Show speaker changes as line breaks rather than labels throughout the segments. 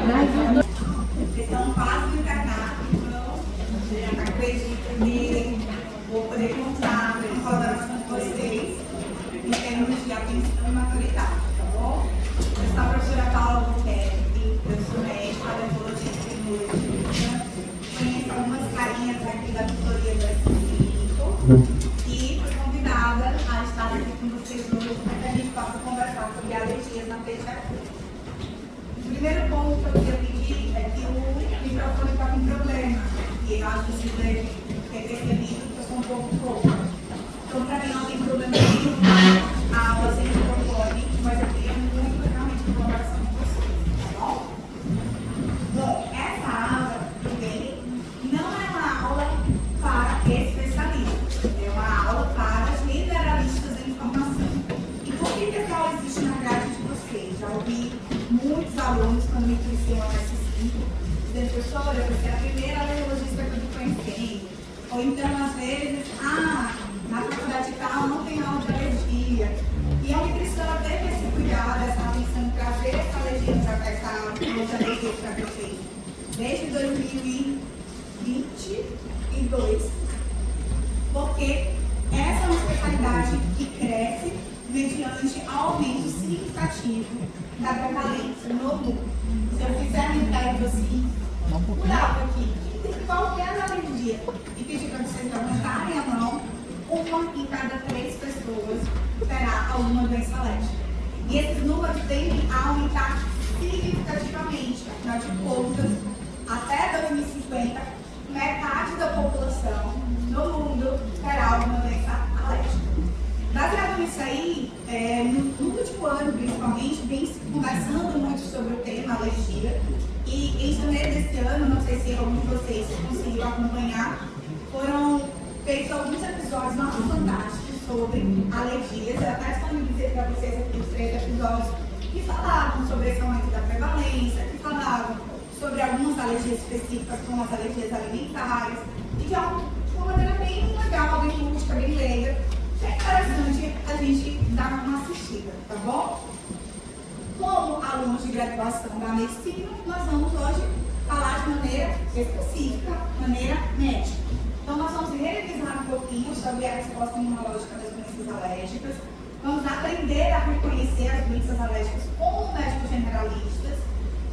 Vocês estão quase no internato, então acredito que vou poder contar com a colaboração de vocês em termos de atenção e maturidade, tá bom? Eu sou a professora Paula Albuquerque, eu sou médica, alergologista e imunologista. Conheço algumas carinhas aqui da tutoria do S5 e fui convidada a estar aqui com vocês hoje para que a gente possa conversar sobre alergias na pediatria. O primeiro ponto que eu queria pedir é que o microfone está com problema. E eu acho que vocês devem ter percebido que eu sou um pouco rouca. Então, para mim, não tem problema nenhum a aula sem microfone, mas eu queria muito realmente a colaboração de vocês, tá bom? Bom, essa aula também não é uma aula para especialistas, é uma aula para generalistas da informação. E por que essa aula existe na grade de vocês? Já ouvi muitos alunos, quando me conheciam no S5, dizendo, professora, você é a primeira alergologista que eu estou conhecendo. Ou então, às vezes, na faculdade tal não tem aula de alergia. E a nutrição teve esse cuidado, essa atenção de trazer essa alergia para essa aula de alergia para vocês. Desde 2022, porque essa é uma especialidade que cresce mediante aumento significativo da prevalência no mundo. Se eu fizer um inquérito assim, por alto aqui, qualquer alergia, e pedir para vocês levantarem a mão, uma em cada 3 pessoas terá alguma doença alérgica. E esses números tendem a aumentar significativamente. Afinal de contas, até 2050, metade da população no mundo terá alguma doença alérgica. Baseado nisso aí, no último ano, principalmente, vem se conversando muito sobre o tema alergia. E em janeiro desse ano, não sei se algum de vocês conseguiu acompanhar, foram feitos alguns episódios muito fantásticos sobre alergias. Eu até disponibilizei para vocês aqui os 3 episódios que falavam sobre esse aumento da prevalência, que falavam sobre algumas alergias específicas, como as alergias alimentares, e de uma maneira bem legal, bem lúdica, bem leiga. É interessante a gente dar uma assistida, tá bom? Como alunos de graduação da medicina, nós vamos hoje falar de maneira específica, maneira médica. Então, nós vamos revisar um pouquinho sobre a resposta imunológica das doenças alérgicas. Vamos aprender a reconhecer as doenças alérgicas como médicos generalistas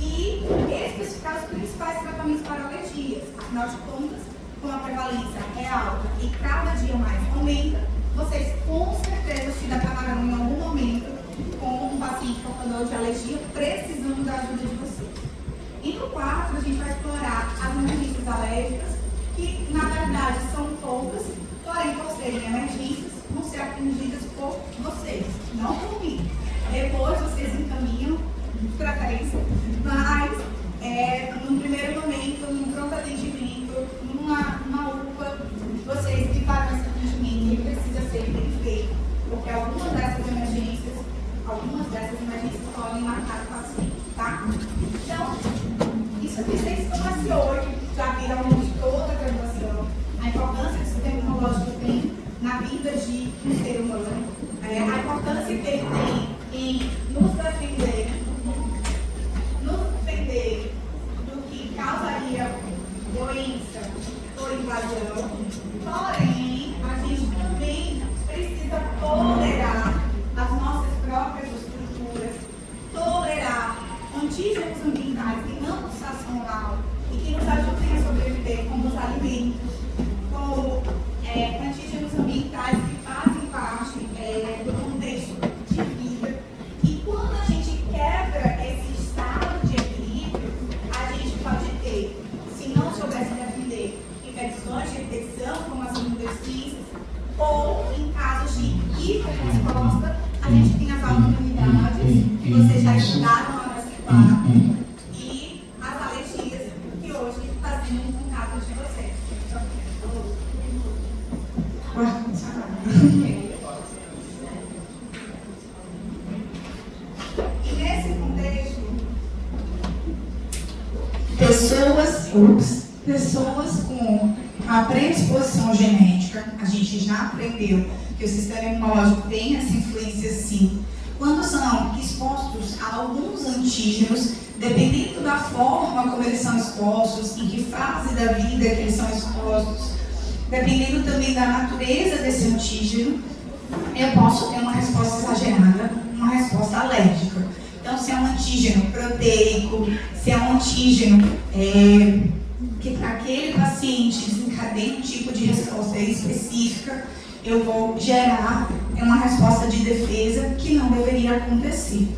e especificar os principais tratamentos para alergias. Afinal de contas, como a prevalência é alta e cada dia mais aumenta, vocês com certeza se depararão em algum momento com um paciente portador de alergia precisando da ajuda de vocês. E no 4, a gente vai explorar as emergências alérgicas, que na verdade são poucas, porém por serem emergências, vão ser atendidas por vocês, não por mim. Depois vocês encaminham de preferência, mas no primeiro momento, num pronto atendimento, numa UPA, vocês que fazem esse atendimento, ele precisa ser bem feito, porque algumas dessas emergências podem matar o paciente, tá? Então, isso aqui vocês estão hoje, já viram ao longo de toda a graduação, a importância que o sistema imunológico tem na vida de um ser humano, a importância que ele tem em nos defender do que causaria doença ou invasão. Porém, a gente também precisa tolerar as nossas próprias estruturas, tolerar antígenos ambientais que não nos façam mal e que nos ajudem a sobreviver, como os alimentos, como antígenos ambientais que fazem parte do contexto de vida. E quando a gente quebra esse estado de equilíbrio, a gente pode ter, se não souber se defender, infecções de repetição, como as imunodeficiências, ou em casos de hiperresposta, a gente tem as autoimunidades, que vocês já estudaram lá na C4, e as alergias, que hoje fazem um contato de vocês. E nesse contexto, pessoas com a predisposição genética, a gente já aprendeu que o sistema imunológico tem essa influência sim,
quando são expostos a alguns antígenos, dependendo da forma como eles são expostos, em que fase da vida que eles são expostos, dependendo também da natureza desse antígeno, eu posso ter uma resposta exagerada, uma resposta alérgica. Então, se é um antígeno proteico, se é um antígeno que para aquele paciente desencadeia um tipo de resposta específica, eu vou gerar uma resposta de defesa que não deveria acontecer.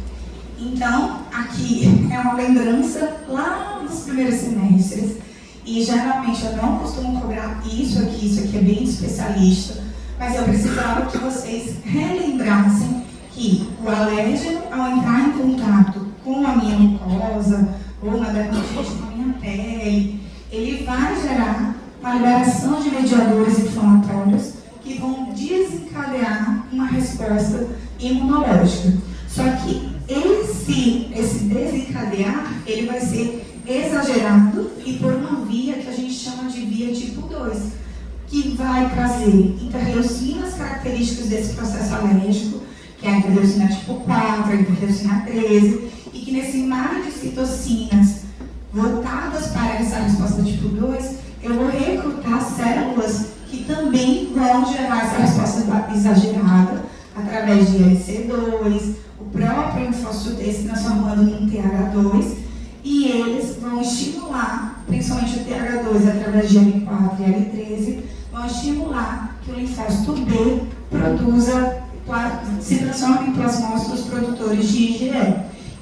Então, aqui é uma lembrança lá dos primeiros semestres, e geralmente eu não costumo cobrar isso aqui é bem especialista, mas eu precisava que vocês relembrassem que o alérgeno, ao entrar em contato com a minha mucosa ou na dermatite com a minha pele, ele vai gerar uma liberação de mediadores inflamatórios que vão desencadear uma resposta imunológica. Só que esse desencadear, ele vai ser exagerado e por uma via que a gente chama de via tipo 2, que vai trazer interleucinas características desse processo alérgico, que é a interleucina tipo 4, a interleucina 13, e que nesse mar de citocinas voltadas para essa resposta tipo 2, eu vou recrutar células que também vão gerar essa resposta exagerada através de LC2, o próprio linfócito T se transformando num TH2, e eles vão estimular, principalmente o TH2 através de L4 e L13, vão estimular que o linfócito B se transforme em plasmócitos produtores de IgE.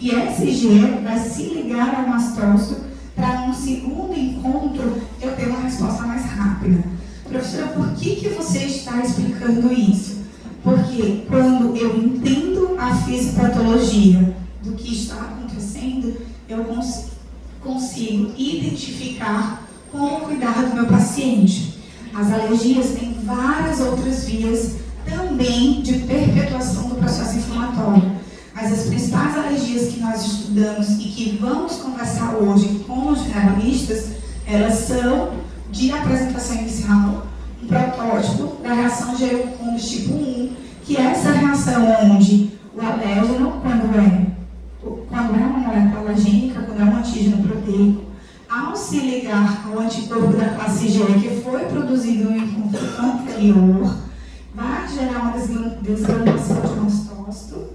E esse IgE vai se ligar ao mastócito para, num segundo encontro, eu ter uma resposta mais rápida. Professora, por que você está explicando isso? Porque quando eu entendo a fisiopatologia do que está acontecendo, eu consigo identificar como cuidar do meu paciente. As alergias têm várias outras vias também de perpetuação do processo inflamatório. Mas as principais alergias que nós estudamos e que vamos conversar hoje com os generalistas, elas são de apresentação inicial, um protótipo da reação de Heywood tipo 1, que é essa reação onde o alérgeno, quando é uma molécula alergênica, quando é um antígeno proteico, ao se ligar ao anticorpo da classe G, que foi produzido no encontro anterior, vai gerar uma desgranulação de mastócito,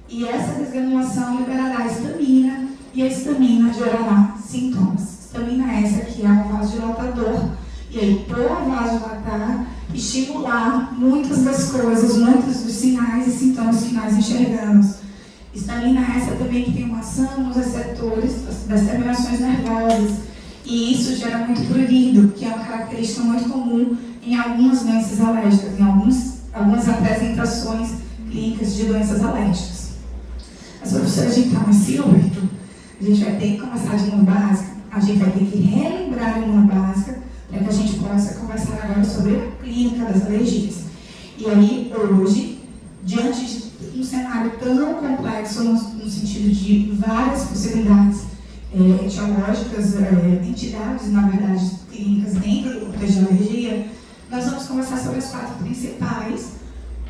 e essa desgranulação liberará a histamina, e a histamina gerará sintomas. Histamina essa que é um vasodilatador, e aí, por vasodilatar, estimular muitas das coisas, muitos dos sinais e sintomas que nós enxergamos. Histamina essa também que tem uma ação nos receptores das terminações nervosas, e isso gera muito prurido, que é uma característica muito comum em algumas doenças alérgicas, em algumas apresentações clínicas de doenças alérgicas. Mas, professora, a gente está nesse âmbito, a gente vai ter que começar de imunobásica, a gente vai ter que relembrar a imunobásica, para que a gente possa conversar agora sobre a clínica das alergias. E aí, hoje, diante de um cenário tão complexo, no sentido de várias possibilidades etiológicas, entidades, na verdade, clínicas dentro do contexto de alergia, nós vamos conversar sobre as 4 principais,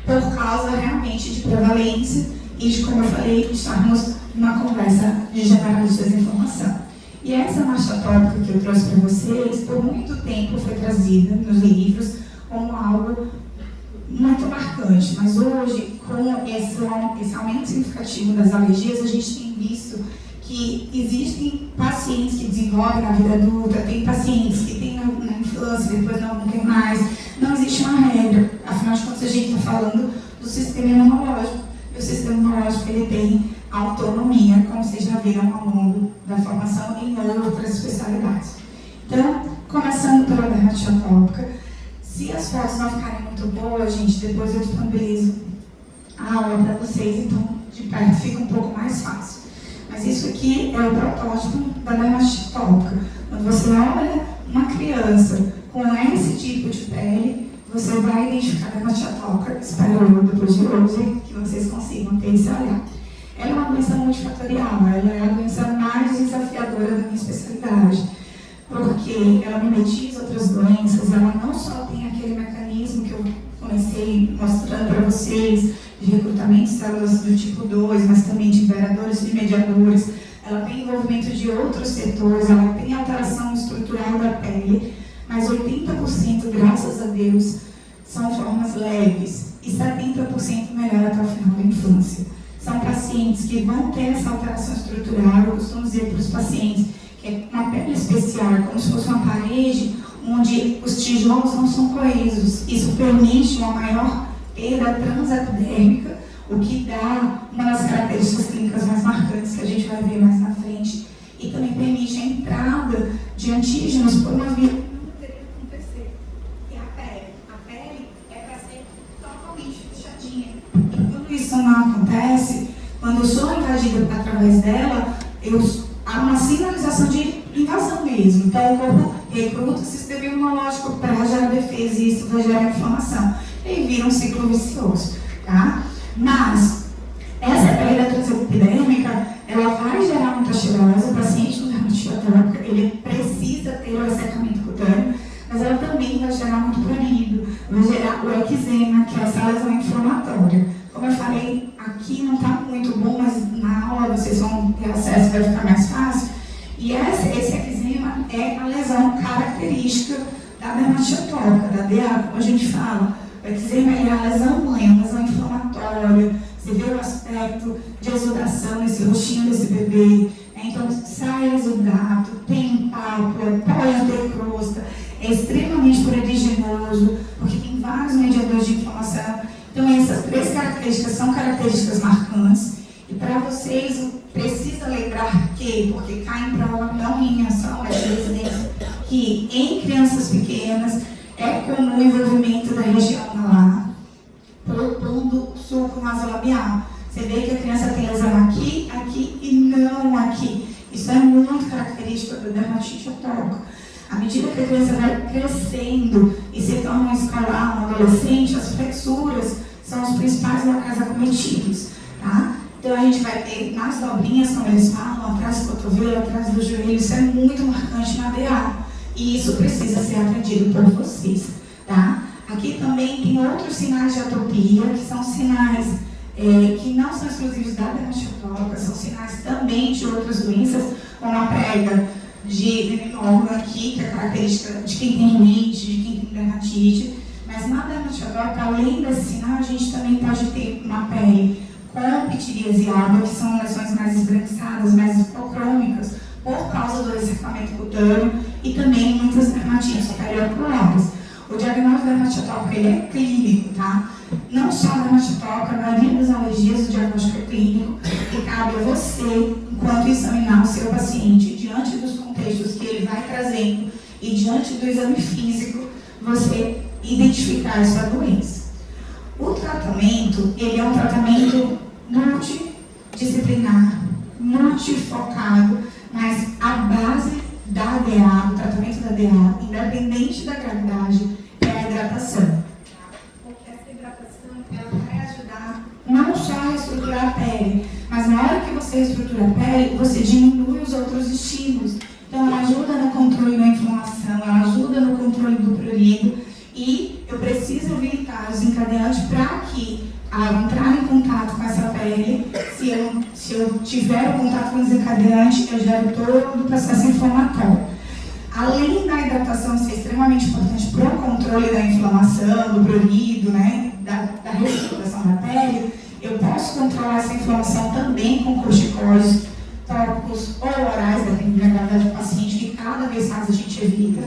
por causa realmente de prevalência e de, como eu falei, estarmos numa conversa de generalistas de informação. E essa marcha tópica que eu trouxe para vocês, por muito tempo foi trazida nos livros como algo muito marcante, mas hoje, com esse aumento significativo das alergias, a gente tem visto que existem pacientes que desenvolvem na vida adulta, tem pacientes que têm na infância, depois não tem mais. Não existe uma regra, afinal de contas a gente está falando do sistema imunológico. E o sistema imunológico ele tem autonomia, como vocês já viram ao longo da formação em outras especialidades. Então, começando pela dermatite atópica, se as fotos não ficarem muito boas, gente, depois eu disponibilizo a aula para vocês, então de perto fica um pouco mais fácil. Mas isso aqui é o protótipo da dermatite atópica. Quando você olha uma criança com esse tipo de pele, você vai identificar a dermatite atópica. Espero eu, depois de hoje, que vocês consigam ter esse olhar. Ela é uma doença multifatorial, ela é a doença mais desafiadora da minha especialidade, porque ela mimetiza outras doenças, ela não só tem aquele mecanismo que eu comecei mostrando para vocês, de recrutamento de células do tipo tem envolvimento de outros setores, ela tem alteração estrutural da pele, mas 80%, graças a Deus, são formas leves e 70% melhora até o final da infância. São pacientes que vão ter essa alteração estrutural. Eu costumo dizer para os pacientes que é uma pele especial, como se fosse uma parede onde os tijolos não são coesos. Isso permite uma maior perda transepidérmica, o que dá uma das características clínicas mais marcantes que a gente vai ver mais na frente, e também permite a entrada de antígenos por uma via que não deveria acontecer, que é a pele. A pele é para ser totalmente fechadinha. E quando isso não acontece, quando eu sou invadida através dela, há uma sinalização de invasão mesmo. Então o corpo recruta o sistema imunológico para gerar defesa e isso vai gerar inflamação. E vira um ciclo vicioso, tá? Mas essa perda transepidérmica, ela vai gerar muita cheirosa. O paciente com dermatite atópica, ele precisa ter o ressecamento cutâneo, mas ela também vai gerar muito prurido, vai gerar o eczema, que é essa lesão inflamatória. Como eu falei, aqui não está muito bom, mas na aula vocês vão ter acesso, vai ficar mais fácil. E esse eczema é a lesão característica da dermatite atópica, da DA, como a gente fala. O eczema é a lesão mãe, a lesão inflamatória. Você vê o aspecto de exudação nesse rostinho desse bebê. Então, sai exudato, tem pápula, pode ter crosta, é extremamente pruriginoso, porque tem vários mediadores de inflamação. Então, essas três características são características marcantes. E para vocês, precisa lembrar que, porque cai em prova, não em ação, é evidência, que em crianças pequenas é comum o envolvimento da região malar, propondo suco nasolabial. Você vê que a criança tem lesão aqui, aqui e não aqui. Isso é muito característico da dermatite atópica. À medida que a criança vai crescendo e se torna um escolar, um adolescente, as flexuras são os principais locais acometidos, tá? Então a gente vai ter nas dobrinhas, como eles falam, atrás do cotovelo, atrás do joelho. Isso é muito marcante na DA. E isso precisa ser aprendido por vocês, tá? Aqui também tem outros sinais de atopia, que são sinais que não são exclusivos da dermatite atópica, são sinais também de outras doenças, como a prega de meninórgano aqui, que é característica de quem tem rinite, de quem tem dermatite. Mas na dermatite atópica, além desse sinal, a gente também pode ter uma pele com pitiríase alba, que são lesões mais esbranquiçadas, mais hipocrômicas, por causa do ressecamento cutâneo, e também muitas dermatites perioculares. O diagnóstico da dermatite atópica, ele é clínico, tá? Não só a dermatite atópica, a maioria das alergias, o diagnóstico é clínico, e cabe a você, enquanto examinar o seu paciente, diante dos contextos que ele vai trazendo, e diante do exame físico, você identificar a sua doença. O tratamento, ele é um tratamento multidisciplinar, multifocado, mas a base da DA, do tratamento da DA, independente da gravidade, é a hidratação. Porque essa hidratação, ela vai ajudar não só a reestruturar a pele, mas na hora que você reestrutura a pele, você diminui os outros estímulos. Então ela ajuda no controle da inflamação, ela ajuda no controle do prurido, e eu preciso evitar os desencadeantes para que, ao entrar em contato com essa pele, se eu tiver o contato com o desencadeante, eu gero todo o processo inflamatório. Além da hidratação ser extremamente importante para o controle da inflamação, do prurido, né, da reestruturação da pele, eu posso controlar essa inflamação também com corticoides tópicos ou orais, dependendo da gravidade do paciente, que cada vez mais a gente evita.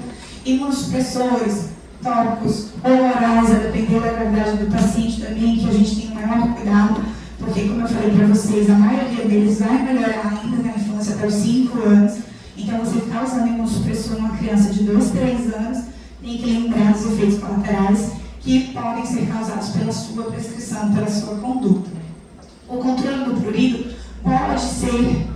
Imunossupressores tópicos ou orais, a depender da gravidade do paciente também, que a gente tem o maior cuidado, porque, como eu falei para vocês, a maioria deles vai melhorar ainda na infância até os 5 anos. Então, você ficar usando imunossupressor numa criança de 2, 3 anos, tem que lembrar dos efeitos colaterais que podem ser causados pela sua prescrição, pela sua conduta. O controle do prurido pode ser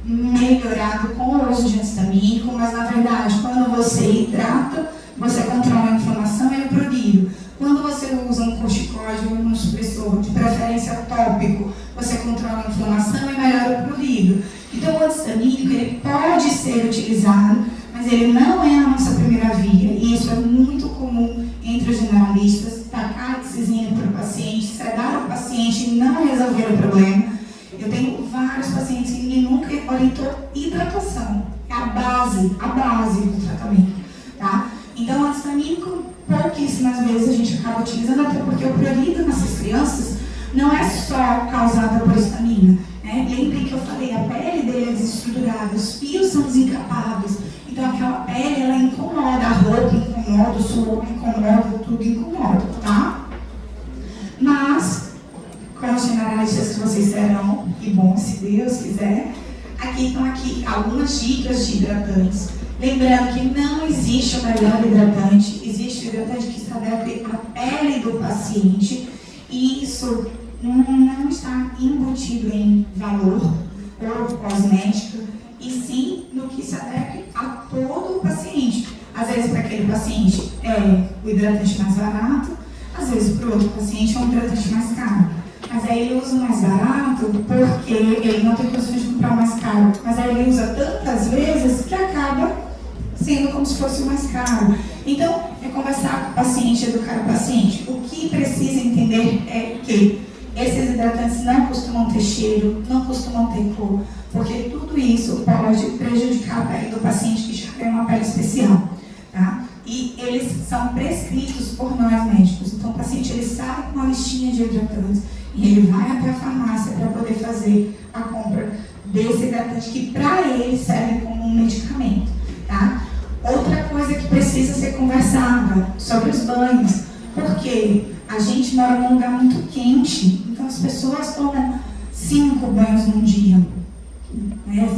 melhorado com o uso de antistamínico, mas, na verdade, quando você hidrata, você controla a inflamação e o prurido. Quando você usa um corticoide ou um supressor, de preferência tópico, você controla a inflamação e melhora o prurido. Então, o antistamínico, ele pode ser utilizado, mas ele não é a nossa primeira via. E isso é muito comum entre os generalistas, tacar lixizinha para o paciente, sedar o paciente e não resolver o problema. Eu tenho vários pacientes pacientes e ninguém nunca orientou hidratação. É a base do tratamento, tá? Então, o antistamínico, pouquíssimas vezes a gente acaba utilizando, até porque o prurido nessas crianças não é só causada por histamina, né? Lembrem que eu falei, a pele dele é desestruturada, os fios são desencapados, então aquela pele, ela incomoda, a roupa incomoda, o suor incomoda, tudo incomoda, tá? Mas, com os generalistas que vocês serão, e bom, se Deus quiser, aqui estão algumas dicas de hidratantes. Lembrando que não existe o melhor hidratante, existe o hidratante que se adequa à pele do paciente, e isso não está embutido em valor ou cosmética, e sim no que se adequa a todo o paciente. Às vezes, para aquele paciente é o hidratante mais barato, às vezes, para o outro paciente é um hidratante mais caro. Mas aí ele usa o mais barato porque ele não tem condições de comprar o mais caro. Mas aí ele usa tantas vezes que acaba sendo como se fosse o mais caro. Então, é conversar com o paciente, educar o paciente. O que precisa entender é que esses hidratantes não costumam ter cheiro, não costumam ter cor, porque tudo isso pode prejudicar a pele do paciente que já tem uma pele especial, tá? E eles são prescritos por nós médicos. Então, o paciente ele sai com uma listinha de hidratantes e ele vai até a farmácia para poder fazer a compra desse hidratante que para ele serve como um medicamento, tá? Outra coisa que precisa ser conversada sobre os banhos, porque a gente mora num lugar muito quente, então as pessoas tomam 5 banhos num dia, né?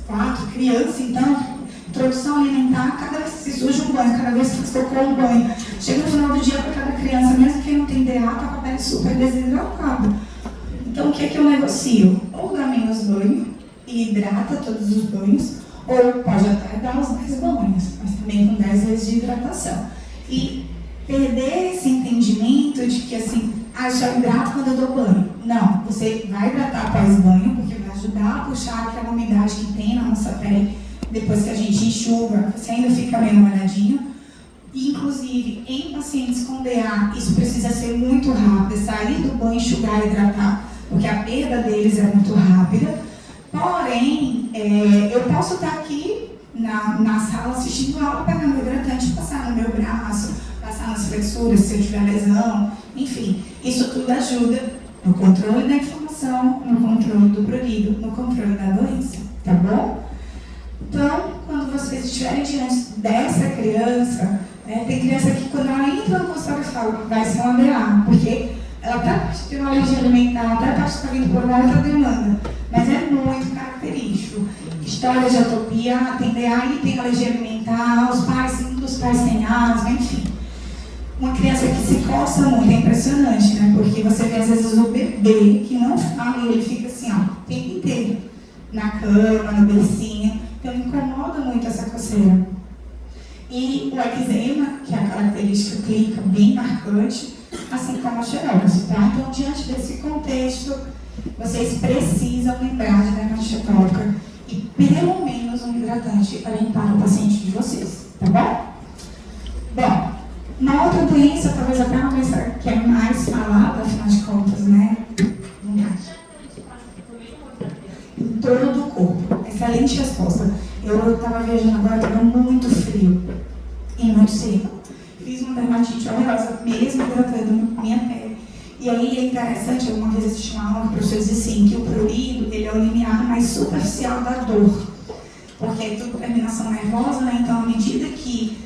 4 crianças, então introdução alimentar, cada vez que se surge um banho, cada vez que se tocou um banho, chega no final do dia para cada criança, mesmo que não tem DA, está com a pele super desidratada. Então o que é que eu negocio? Ou dá menos banho e hidrata todos os banhos, ou pode até dar os 10 banhos, mas também com 10 vezes de hidratação. E perder esse entendimento de que assim, só hidrato quando eu dou banho. Não, você vai hidratar após banho, porque vai ajudar a puxar aquela umidade que tem na nossa pele. Depois que a gente enxuga, você ainda fica meio molhadinho. Inclusive, em pacientes com DA, isso precisa ser muito rápido, sair do banho, enxugar e hidratar, porque a perda deles é muito rápida. Porém, eu posso estar aqui na sala assistindo aula, pegar meu hidratante, passar no meu braço, passar nas flexuras, se eu tiver lesão, enfim. Isso tudo ajuda no controle da inflamação, no controle do prurido, no controle da doença, tá bom? Então, quando vocês estiverem diante dessa criança, tem criança que quando ela entra no consultório fala, vai ser uma DA, porque ela até tem uma alergia alimentar, até pode estar vindo por uma outra demanda, mas é muito característico. História de atopia, tem DA e tem alergia alimentar, um dos pais têm asma, enfim. Uma criança que se coça muito, é impressionante, né? Porque você vê às vezes o bebê que não fala e ele fica assim, ó, o tempo inteiro, na cama, no bercinho. Então, incomoda muito essa coceira. E o eczema, que é a característica clínica bem marcante, assim como a xerose, tá? Então, diante desse contexto, vocês precisam lembrar de dermatocetólica e pelo menos um hidratante para limpar o paciente de vocês, tá bom? Bom, uma outra doença, talvez até uma doença que é mais falada, afinal de contas, né? Em todo o corpo. Excelente resposta. Eu estava viajando agora, estava muito frio e muito seco. Fiz uma dermatite horrorosa, mesmo hidratando minha pele. E aí é interessante, uma vez assisti uma aula que o professor disse assim, que o prurido, ele é o limiar mais superficial da dor. Porque é tudo terminação nervosa, né? Então, à medida que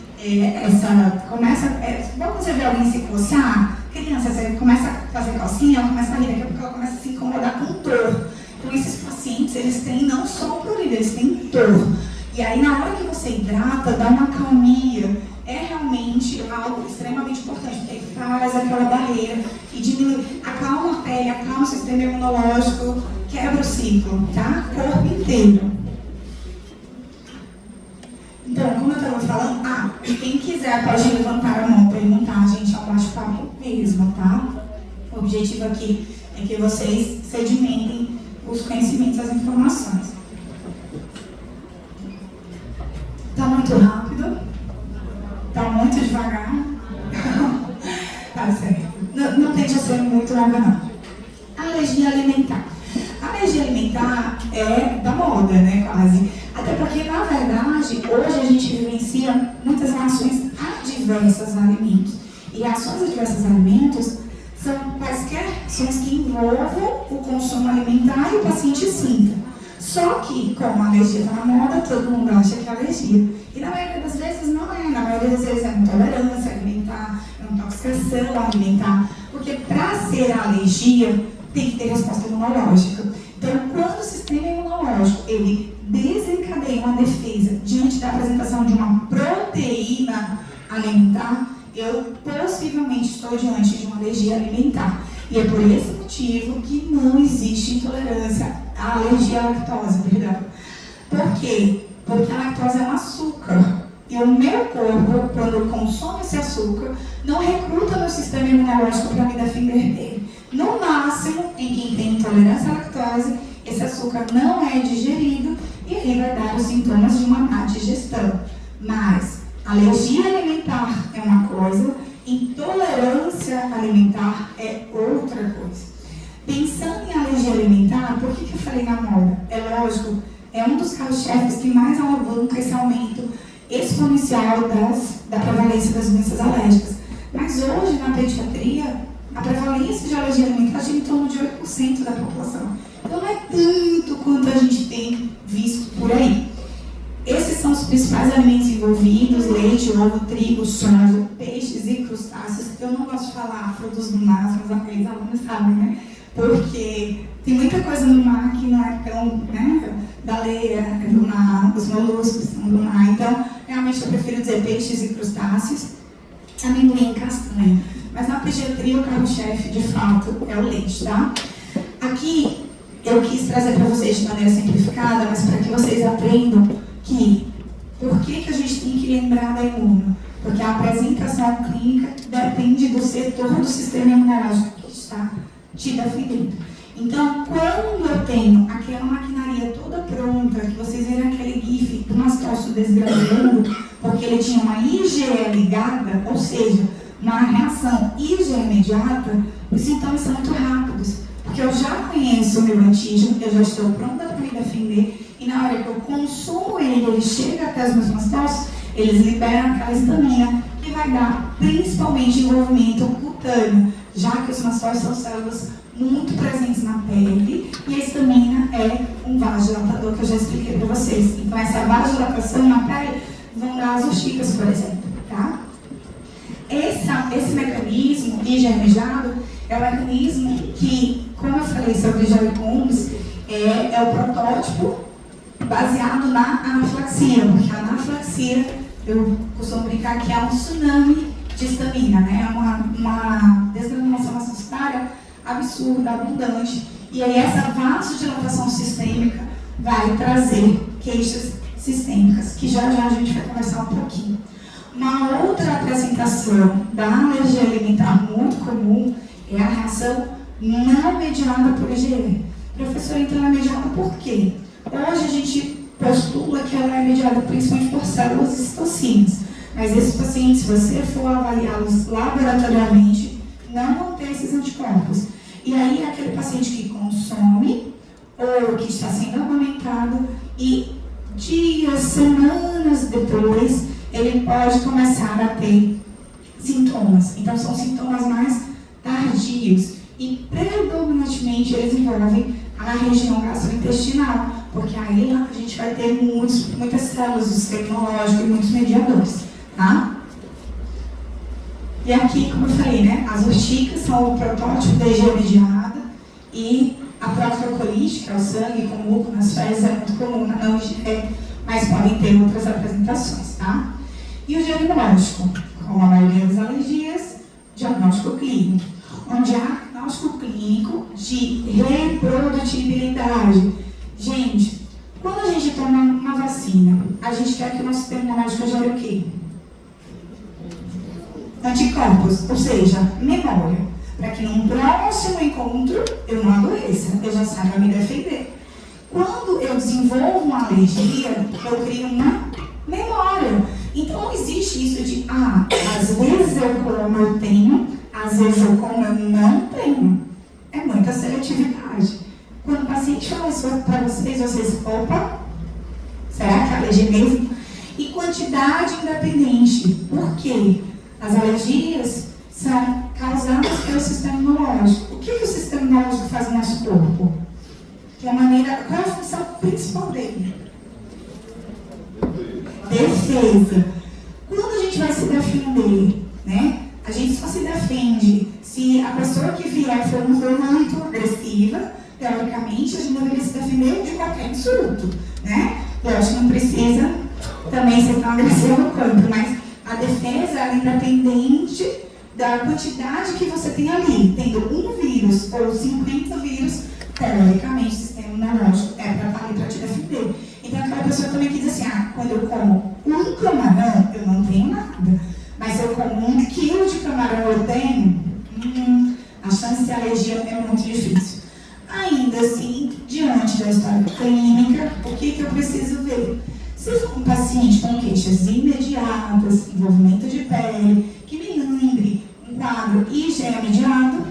quando você vê alguém se coçar, criança, você começa a fazer calcinha, ela começa a rir, daqui a pouco ela começa a se incomodar com dor. Então, esses pacientes, eles têm não só prurido, eles têm dor. E aí, na hora que você hidrata, dá uma calmia, é realmente algo extremamente importante, porque faz aquela barreira e diminui, acalma a pele, acalma o sistema imunológico, quebra o ciclo, tá? Corpo inteiro. Então, como eu estava falando, quem quiser pode levantar a mão, perguntar, gente, é um bate-papo mesmo, tá? O objetivo aqui é que vocês sedimentem os conhecimentos, as informações. Tá muito rápido? Tá muito devagar? Tá certo. Não tende a ser muito longa, não. Alergia alimentar. A alergia alimentar é fase. Até porque, na verdade, hoje a gente vivencia muitas reações adversas a alimentos. E reações adversas a alimentos são quaisquer ações que envolvam o consumo alimentar e o paciente sinta. Só que, como a alergia está na moda, todo mundo acha que é alergia. E na maioria das vezes não é. Na maioria das vezes é intolerância alimentar, é intoxicação alimentar. Porque para ser alergia, tem que ter resposta imunológica. Então, quando o sistema imunológico ele desencadeia uma defesa diante da apresentação de uma proteína alimentar, eu possivelmente estou diante de uma alergia alimentar. E é por esse motivo que não existe intolerância à alergia à lactose, perdão. Por quê? Porque a lactose é um açúcar. E o meu corpo, quando consome esse açúcar, não recruta meu sistema imunológico para me defender dele. No máximo, em quem tem intolerância à lactose, esse açúcar não é digerido e aí vai dar os sintomas de uma má digestão. Mas alergia alimentar é uma coisa, intolerância alimentar é outra coisa. Pensando em alergia alimentar, por que eu falei na moda? É lógico, é um dos carros-chefes que mais alavanca esse aumento exponencial da prevalência das doenças alérgicas. Mas hoje, na pediatria, a prevalência de alergia alimentar gira em torno de 8% da população. Então não é tanto quanto a gente tem visto por aí. Esses são os principais alimentos envolvidos: leite, ovo, trigo, soja, peixes e crustáceos. Eu não gosto de falar frutos do mar, mas aqueles alunos sabem, né? Porque tem muita coisa no mar que não é tão, né? Baleia é do mar, os moluscos são do mar. Então, realmente eu prefiro dizer peixes e crustáceos, amendoim e castanha. Mas na pediatria o carro-chefe, de fato, é o leite, tá? Aqui eu quis trazer para vocês de maneira simplificada, mas para que vocês aprendam que por que a gente tem que lembrar da imuno? Porque a apresentação clínica depende do setor do sistema imunológico que está te defendendo. Então, quando eu tenho aquela maquinaria toda pronta, que vocês verem aquele GIF do mastócito desgranulando, porque ele tinha uma IgE ligada, ou seja, uma reação IgE imediata, os sintomas são muito rápidos. Porque eu já conheço o meu antígeno, eu já estou pronta para me defender, e na hora que eu consumo ele chega até os meus mastócitos, eles liberam aquela histamina, que vai dar principalmente envolvimento cutâneo, já que os mastócitos são células muito presentes na pele, e a histamina é um vasodilatador que eu já expliquei para vocês. Então, essa vasodilatação na pele vão dar as urticas, por exemplo, tá? Esse mecanismo higienizado é o mecanismo que, como eu falei sobre Jerry Combs, é o protótipo baseado na anafilaxia, porque a anafilaxia, eu costumo brincar que é um tsunami de histamina, né? É uma desgranulação mastócita absurda, abundante, e aí essa vasodilatação sistêmica vai trazer queixas sistêmicas, que já a gente vai conversar um pouquinho. Uma outra apresentação da alergia alimentar muito comum é a reação não mediada por IgE. Professora, então ela é mediada por quê? Hoje a gente postula que ela é mediada principalmente por células e citocinas, mas esses pacientes, se você for avaliá-los laboratorialmente, não vão ter esses anticorpos. E aí, aquele paciente que consome ou que está sendo amamentado e dias, semanas depois, ele pode começar a ter sintomas. Então, são sintomas mais tardios e, predominantemente, eles envolvem a região gastrointestinal, porque aí lá a gente vai ter muitas células do sistema imunológico e muitos mediadores, tá? E aqui, como eu falei, né, as urticas são o protótipo da IgE mediada e a proctocolite, que é o sangue com muco nas fezes, é muito comum na IgE, mas podem ter outras apresentações, tá? E o diagnóstico, como a maioria das alergias, diagnóstico clínico. Um diagnóstico clínico de reprodutibilidade. Gente, quando a gente toma uma vacina, a gente quer que o nosso sistema imunológico gere o quê? Anticorpos, ou seja, memória, para que num próximo encontro eu não adoeça, eu já saiba me defender. Quando eu desenvolvo uma alergia, eu crio uma memória. Então não existe isso de, às vezes eu como eu tenho, às vezes eu como eu não tenho. É muita seletividade. Quando o paciente fala isso para vocês, opa, alergia mesmo. E quantidade independente. Por quê? As alergias são causadas pelo sistema imunológico. O que o sistema imunológico faz no nosso corpo? De uma maneira, qual é a função principal dele? Defesa. Quando a gente vai se defender, né? A gente só se defende se a pessoa que vier for muito agressiva. Teoricamente, a gente deveria se defender de qualquer insulto, né? Lógico, não precisa também ser tão agressivo quanto, mas a defesa é independente da quantidade que você tem ali. Tendo um vírus ou 50 vírus, teoricamente, o sistema imunológico é para estar ali para te defender. Então, aquela pessoa também que diz assim, quando eu como um camarão, eu não tenho nada. Mas se eu como 1 quilo de camarão, eu tenho, a chance de alergia é muito difícil. Ainda assim, diante da história clínica, o que eu preciso ver? Se for um paciente com queixas imediatas, envolvimento de pele, que me lembre um quadro IgE mediado,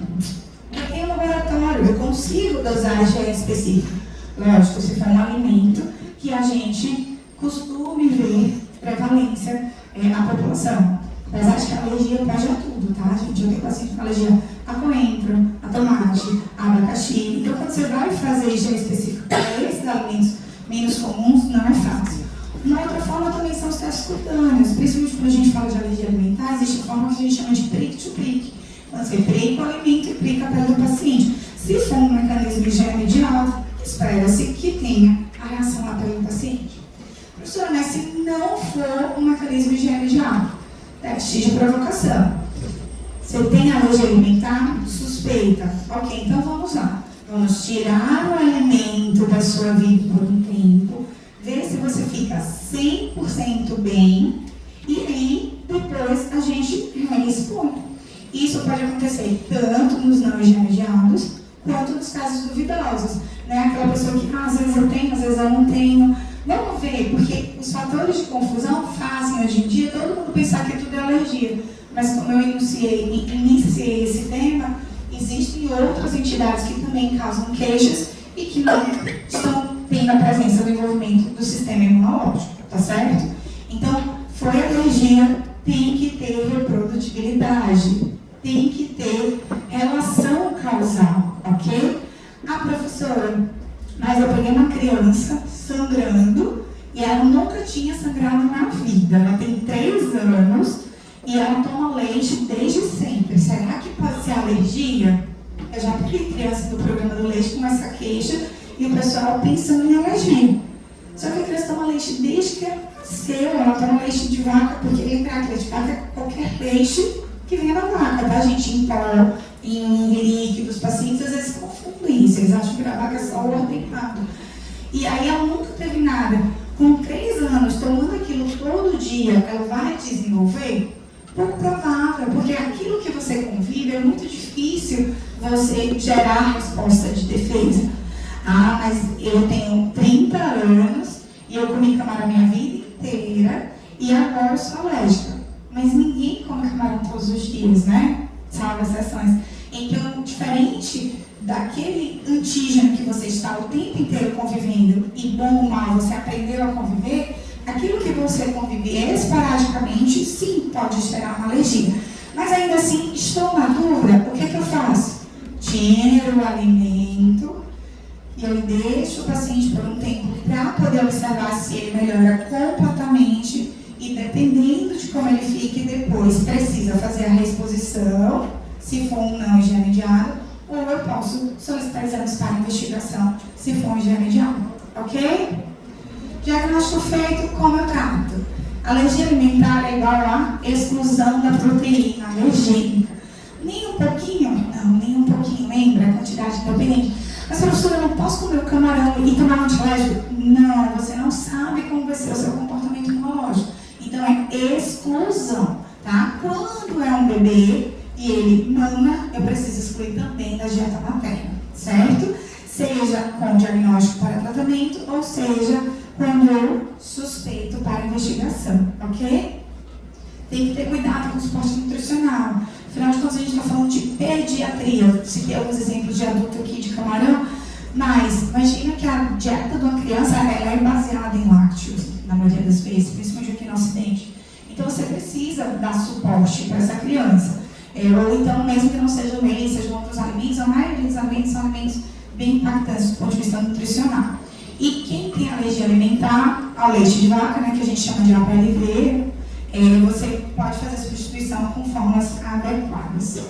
eu tenho um laboratório, eu consigo dosar IgE específico. Lógico, se for um alimento que a gente costume ver prevalência na população. Apesar de que a alergia pode a tudo, tá, gente? Eu tenho paciente com alergia a coentro, a tomate, a abacaxi. Então, quando você vai fazer IgE específico para esses alimentos menos comuns, não é fácil. Uma outra forma também são os testes cutâneos. Principalmente quando a gente fala de alergia alimentar, existe uma forma que a gente chama de prick-to-prick. Você prica o alimento e prica a pele do paciente. Se for um mecanismo IgE imediato, espera-se que tenha a reação à pele do paciente. Professora, mas se não for um mecanismo IgE imediato, teste de provocação. Você tem alergia alimentar? Suspeita. Ok, então vamos lá. Vamos tirar o alimento da sua vida por um tempo, ver se você fica 100% bem e aí depois a gente reexpõe. Isso pode acontecer tanto nos não irremediados quanto nos casos duvidosos. Né? Aquela pessoa que às vezes eu tenho, às vezes eu não tenho. Vamos ver, porque os fatores de confusão fazem hoje em dia todo mundo pensar que tudo é alergia. Mas como eu iniciei esse tema, existem outras entidades que também causam queixas e que não estão tendo a presença do envolvimento do sistema imunológico, tá certo? Então, foi alergia, tem que ter reprodutibilidade, tem que ter relação causal, ok? Professora, mas eu peguei uma criança sangrando e ela nunca tinha sangrado na vida. Ela tem 3 anos e ela toma leite desde sempre. Será que pode ser alergia? Eu já peguei criança do programa do leite com essa queixa e o pessoal pensando em alergia. Só que a criança toma leite desde que nasceu. Ela toma leite de vaca, porque lembrar que leite de vaca é qualquer leite que venha da vaca, tá, gente? Em pó, em líquidos, pacientes às vezes confundem isso. Eles acham que a vaca é só o ordenado. E aí ela nunca teve nada. Com 3 anos, tomando aquilo todo dia, ela vai desenvolver? Pouco provável, porque aquilo que você convive é muito difícil você gerar resposta de defesa. Mas eu tenho 30 anos e eu comi camarão a minha vida inteira e agora eu sou alérgica. Mas ninguém come camarão todos os dias, né? Salvo exceções. Então, diferente daquele antígeno que você está o tempo inteiro convivendo e bom ou mal você aprendeu a conviver, aquilo que você convive esporadicamente, sim, pode gerar uma alergia. Mas ainda assim, estou na dúvida, o que é que eu faço? Tiro o alimento e eu deixo o paciente por um tempo para poder observar se ele melhora completamente e dependendo de como ele fique, depois precisa fazer a reexposição, se for um não higienizado, ou eu posso solicitar exames para investigação, se for um higienizado, ok? Diagnóstico feito, como eu trato? Alergia alimentar é igual a exclusão da proteína alergênica. Nem um pouquinho? Não, nem um pouquinho. Lembra a quantidade independente? Mas, professora, eu não posso comer o camarão e tomar um antialérgico? Não, você não sabe como vai ser o seu comportamento imunológico. Então, é exclusão, tá? Quando é um bebê e ele mama, eu preciso excluir também da dieta materna, certo? Seja com diagnóstico para tratamento, ou seja, quando eu suspeito para investigação, ok? Tem que ter cuidado com o suporte nutricional. Afinal de contas, a gente está falando de pediatria. Citei alguns exemplos de adulto aqui de camarão, mas imagina que a dieta de uma criança ela é baseada em lácteos, na maioria das vezes, principalmente aqui no Ocidente. Então você precisa dar suporte para essa criança. Ou então, mesmo que não seja leite, sejam outros alimentos, a maioria dos alimentos são alimentos bem impactantes do ponto de vista nutricional. E quem tem alergia alimentar ao leite de vaca, né, que a gente chama de APLV, você pode fazer a substituição com formas adequadas.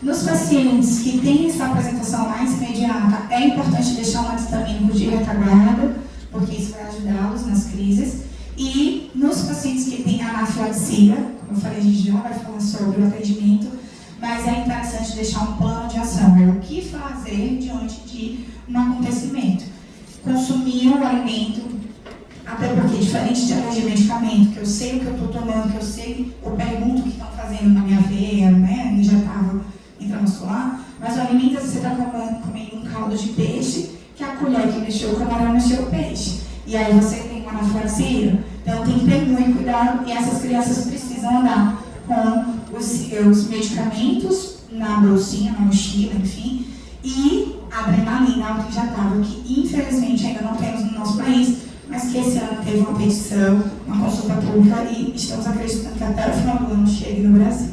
Nos pacientes que têm essa apresentação mais imediata, é importante deixar um antistamínico de retaguarda, porque isso vai ajudá-los nas crises. E nos pacientes que têm anafilaxia, como eu falei, a gente já vai falar sobre o atendimento, mas é interessante deixar um plano de ação, o que fazer diante de um acontecimento. Consumir o alimento, até porque diferente de alergia a medicamento, que eu sei o que eu estou tomando, que eu pergunto o que estão fazendo na minha veia, né, injetável intramuscular, mas o alimento você está comendo um caldo de peixe, que a colher que mexeu o camarão mexeu o peixe. E aí você tem uma anafilaxia, então tem que ter muito cuidado, e essas crianças precisam andar com os seus medicamentos na bolsinha, na mochila, enfim, e a adrenalina autoinjetável, que infelizmente ainda não temos no nosso país, mas que esse ano teve uma petição, uma consulta pública, e estamos acreditando que até o final do ano chegue no Brasil.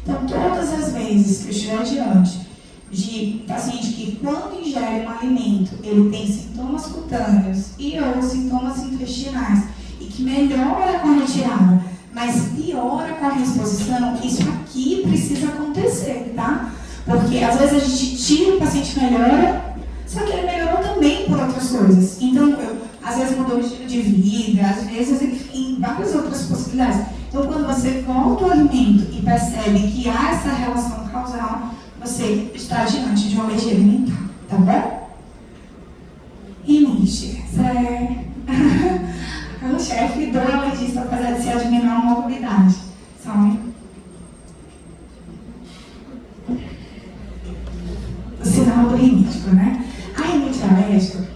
Então, todas as vezes que eu estiver diante de paciente que, quando ingere um alimento, ele tem sintomas cutâneos e ou sintomas intestinais, e que melhora com a retirada, mas piora com a reexposição, isso aqui precisa acontecer, tá? Porque às vezes a gente tira o paciente melhora, só que ele melhorou também por outras coisas. Então, às vezes mudou o estilo de vida, às vezes, enfim, várias outras possibilidades. Então, quando você volta ao alimento e percebe que há essa relação causal, você está diante de uma alergia alimentar, tá bom? Rinite. Essa é o chefe do alergista, apesar de ser admirar uma morbidade. Sabe? O sinal do rinítico, né? A rinite alérgica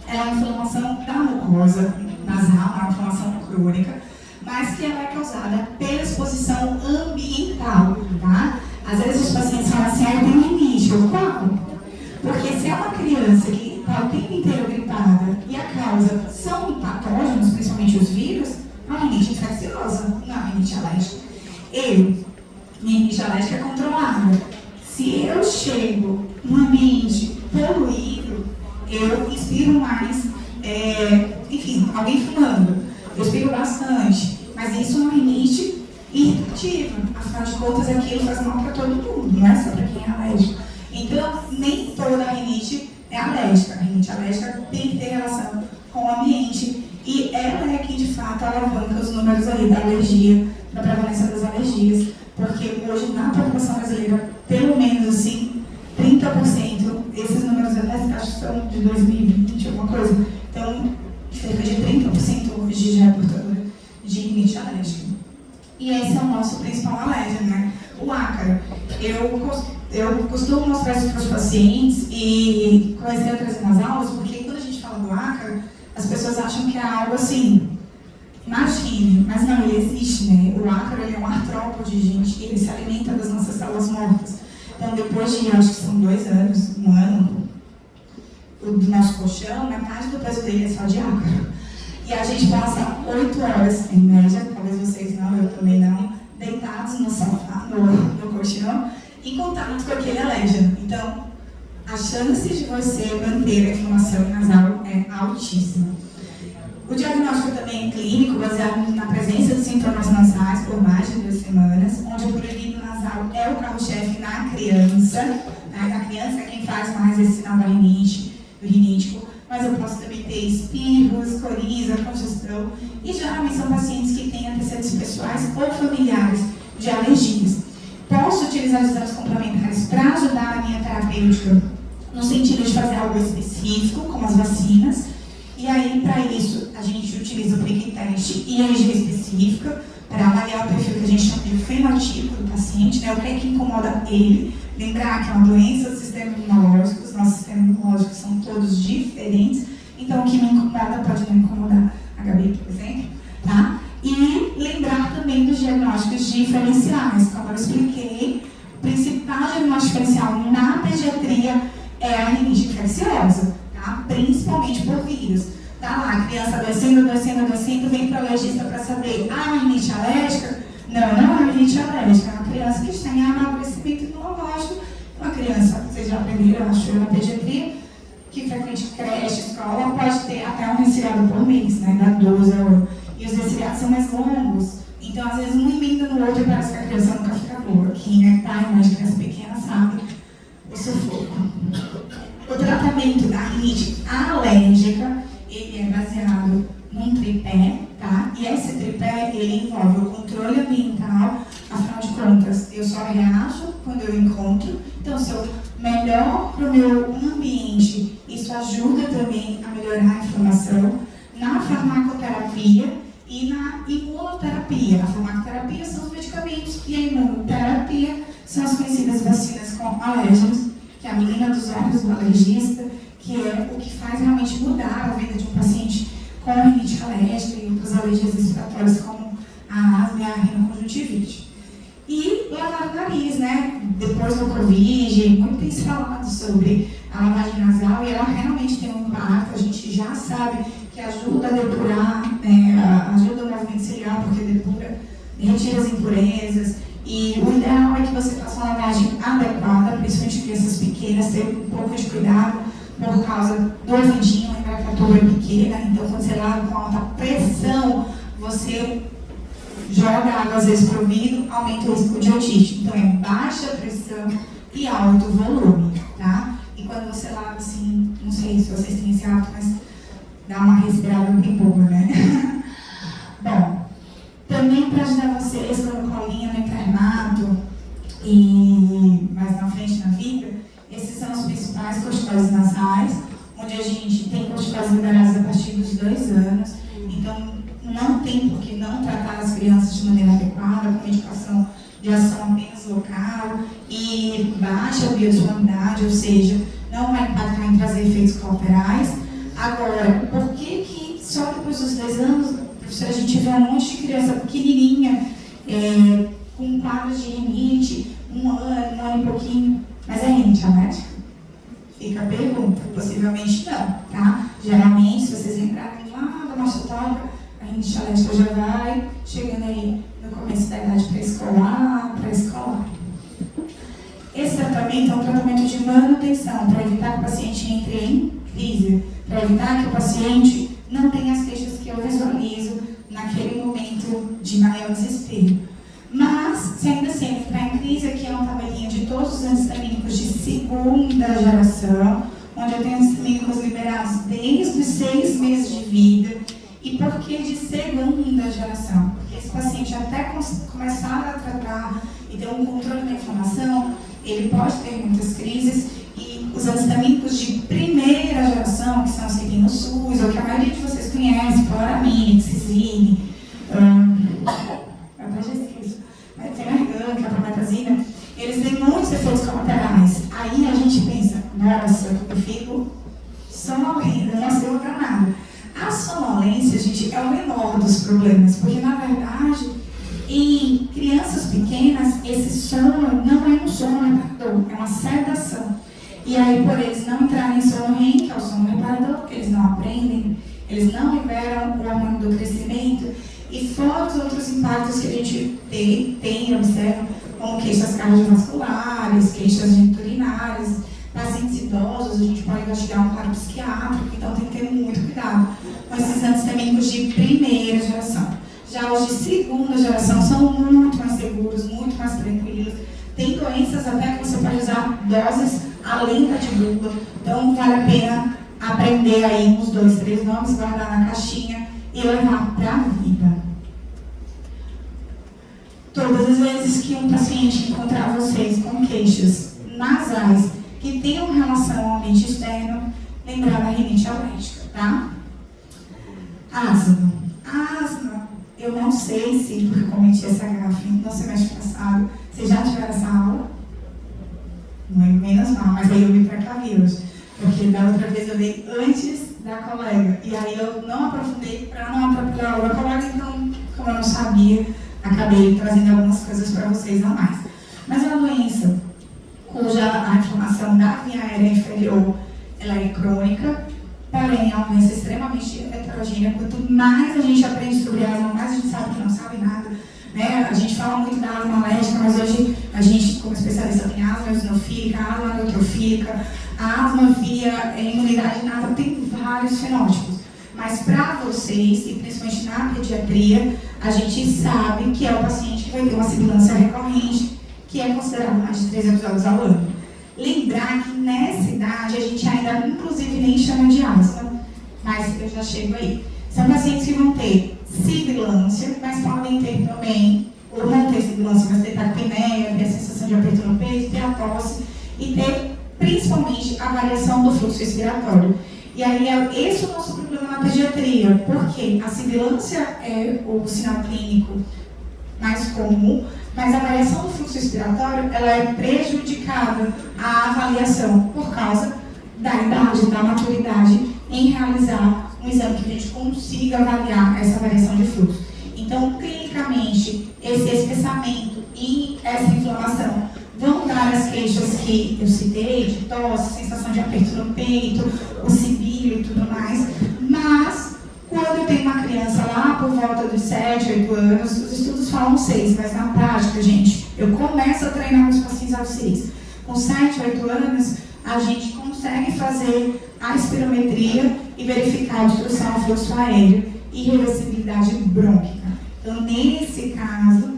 é uma inflamação da mucosa nasal, uma inflamação crônica, mas que ela é causada pela exposição ambiental, tá? Às vezes os pacientes falam assim, eu tenho rinite, qual? Porque se é uma criança que está o tempo inteiro gripada e a causa são patógenos, principalmente os vírus, é uma rinite infecciosa, não é uma rinite alérgica. Minha rinite alérgica é controlada. Se eu chego num ambiente poluído, eu inspiro mais, enfim, alguém fumando, eu inspiro bastante, mas isso é uma rinite irritativa. Afinal de contas, aquilo faz mal para todo mundo, não é só para quem é alérgico. Então, nem toda rinite é alérgica. A rinite alérgica tem que ter relação com o ambiente, e ela é que, de fato, alavanca os números ali da alergia, da prevalência das alergias, porque hoje, na população brasileira, pelo menos, assim, 30%, esses números até acho que são de 2020, alguma coisa, então, cerca de 30% hoje já é portadora de rinite alérgica. E esse é o nosso principal alérgeno, né? O ácaro. Eu costumo mostrar isso para os pacientes e comecei a trazer nas aulas, porque quando a gente fala do ácaro, as pessoas acham que é algo assim, imagine, mas não, ele existe, né? O ácaro, ele é um artrópode, gente, ele se alimenta das nossas células mortas. Então, depois de, acho que são 2 anos, 1 ano, do nosso colchão, metade do peso dele é só de ácaro. E a gente passa 8 horas, em média, talvez vocês não, eu também não, deitados no sofá, no colchão, em contato com aquele alérgeno. Então, a chance de você manter a inflamação nasal é altíssima. O diagnóstico também é clínico, baseado na presença de sintomas nasais por mais de 2 semanas, onde o prurido nasal é o carro-chefe na criança. Né? A criança é quem faz mais esse sinal da rinite, do rinítico. Mas eu posso também ter espirros, coriza, congestão, e geralmente são pacientes que têm antecedentes pessoais ou familiares de alergias. Posso utilizar exames complementares para ajudar a minha terapêutica, no sentido de fazer algo específico, como as vacinas, e aí, para isso, a gente utiliza o prick test e a IgG específica, para avaliar o perfil que a gente chama de fenotipo do paciente, né? O que é que incomoda ele. Lembrar que é uma doença do sistema imunológico, os nossos sistemas imunológicos são todos diferentes, então o que me incomoda pode não incomodar a Gabi, por exemplo, tá? E lembrar também dos diagnósticos diferenciais. Como eu expliquei, o principal diagnóstico diferencial na pediatria é a rinite infecciosa, tá? Principalmente por vírus. Tá lá, a criança descendo, vem para o alergista para saber, uma rinite alérgica? Não é uma rinite alérgica, é uma criança que está em amadurecimento imunológico, uma criança, vocês já aprenderam, acho, na pediatria, que frequente creche, escola, pode ter até um resfriado por mês, né, da 12 a 8. E os resfriados são mais longos, então às vezes um emenda no outro e parece que a criança nunca fica boa. Quem é pai, mas criança pequena sabe o sufoco. O tratamento da rinite alérgica, ele é baseado num tripé, tá? E esse tripé, ele envolve o controle ambiental, afinal de contas, eu só reajo quando eu encontro, então se eu melhor para o meu ambiente, isso ajuda também a melhorar a inflamação, na farmacoterapia e na imunoterapia. A farmacoterapia são os medicamentos e a imunoterapia são as conhecidas vacinas com alérgenos, que é a menina dos olhos do alergista, que é o que faz realmente mudar a vida de um paciente com rinite alérgica e outras alergias respiratórias como a asma e a rinoconjuntivite. E lavar o nariz, né? Depois do Covid, muito tem se falado sobre a lavagem nasal e ela realmente tem um impacto. A gente já sabe que ajuda a depurar, ajuda o movimento ciliar, porque depura, retira as impurezas. E o ideal é que você faça uma lavagem adequada, principalmente crianças pequenas, ter um pouco de cuidado por causa do ouvidinho, lembrar que a tuba é pequena, então quando você lava com alta pressão, você joga água às vezes para o ouvido, aumenta o risco de otite. Então é baixa pressão e alto volume, tá? E quando você lava assim, não sei se vocês têm esse hábito, mas dá uma respirada bem boa, né? Bom, também para ajudar vocês no colinho no internato e mais na frente na vida, esses são os principais corticóides nasais, onde a gente tem corticóides liberados a partir dos 2 anos, então não tem por que não tratar as crianças de maneira adequada, com medicação de ação apenas local e baixa biodisponibilidade, ou seja, não vai impactar em trazer efeitos colaterais. Agora, por que só depois dos 2 anos, professora, a gente vê um monte de criança pequenininha, com quadros de rinite, um ano e pouquinho, mas é rinite alérgica? Fica a pergunta, possivelmente não, tá? Geralmente, se vocês entrarem lá da mastotórica, a rinite alérgica já vai chegando aí no começo da idade pré-escolar. Esse tratamento é um tratamento de manutenção, para evitar que o paciente entre em crise, para evitar que o paciente não tenha as queixas que eu visualizo naquele momento de maior desespero. Mas, se ainda assim entrar em crise, aqui é uma tabelinha de todos os antistamínicos de segunda geração, onde eu tenho antistamínicos liberados desde os 6 meses de vida. E por que de segunda geração? Porque esse paciente, até começar a tratar e ter um controle da inflamação, ele pode ter muitas crises. E os antistamínicos de primeira geração, que são os que tem no SUS, ou que a maioria de vocês conhece, Cloramine, Xizine, eu até já esqueço, mas tem a carbamazepina, eles têm muitos efeitos colaterais. Aí a gente pensa, nossa, eu fico sonolenta, não sei para nada. A sonolência, gente, é o menor dos problemas, porque na verdade, em crianças pequenas, esse sono não é um sono reparador, é uma sedação. E aí, por eles não entrarem em sono REM, que é o sono reparador, porque eles não aprendem, eles não liberam o hormônio do crescimento, e fora os outros impactos que a gente tem observa, como queixas cardiovasculares, queixas geniturinárias, pacientes idosos, a gente pode investigar um quadro psiquiátrico, então tem que ter muito cuidado com esses antistamínicos de primeira geração. Já os de segunda geração são muito mais seguros, muito mais tranquilos. Tem doenças até que você pode usar doses além da de bula, então vale a pena aprender aí uns 2, 3 nomes, guardar na caixinha e levar para a vida. Todas as vezes que um paciente encontrar vocês com queixas nasais que tenham relação ao ambiente externo, lembrar da rinite alérgica, tá? Asma. Asma, eu não sei se, porque eu cometi essa gafe no semestre passado, vocês já tiveram essa aula? Não é menos mal, mas aí eu me precavi hoje, porque da outra vez eu dei antes da colega, e aí eu não aprofundei para não atrapalhar a aula da colega, então, como eu não sabia, acabei trazendo algumas coisas para vocês a mais. Mas é uma doença cuja a inflamação da via aérea inferior ela é crônica, porém é uma doença extremamente heterogênea. Quanto mais a gente aprende sobre asma, mais a gente sabe que não sabe nada. Né? A gente fala muito da asma alérgica, mas hoje a gente, como especialista, tem asma eosinofílica, asma neutrofílica, a asma via imunidade inata, tem vários fenótipos. Mas para vocês, e principalmente na pediatria, a gente sabe que é o paciente que vai ter uma sibilância recorrente, que é considerado mais de 3 episódios ao ano. Lembrar que nessa idade a gente ainda, inclusive, nem chama de asma, mas eu já chego aí. São pacientes que vão ter sibilância, mas podem ter também, ou não ter sibilância, mas ter taquipneia, ter a sensação de aperto no peito, ter a tosse e ter principalmente a variação do fluxo respiratório. E aí esse é o nosso problema na pediatria, porque a sibilância é o sinal clínico mais comum, mas a variação do fluxo respiratório ela é prejudicada à avaliação por causa da idade, da maturidade em realizar um exame que a gente consiga avaliar essa variação de fluxo. Então, clinicamente, esse espessamento e essa inflamação vão dar as queixas que eu citei, de tosse, sensação de aperto no peito, o sibilo e tudo mais, mas quando eu tenho uma criança lá por volta dos 7, 8 anos, os estudos falam 6, mas na prática, gente, eu começo a treinar meus pacientes aos 6. Com 7, 8 anos, a gente consegue fazer a espirometria e verificar a obstrução ao fluxo aéreo e reversibilidade brônquica. Então, nesse caso,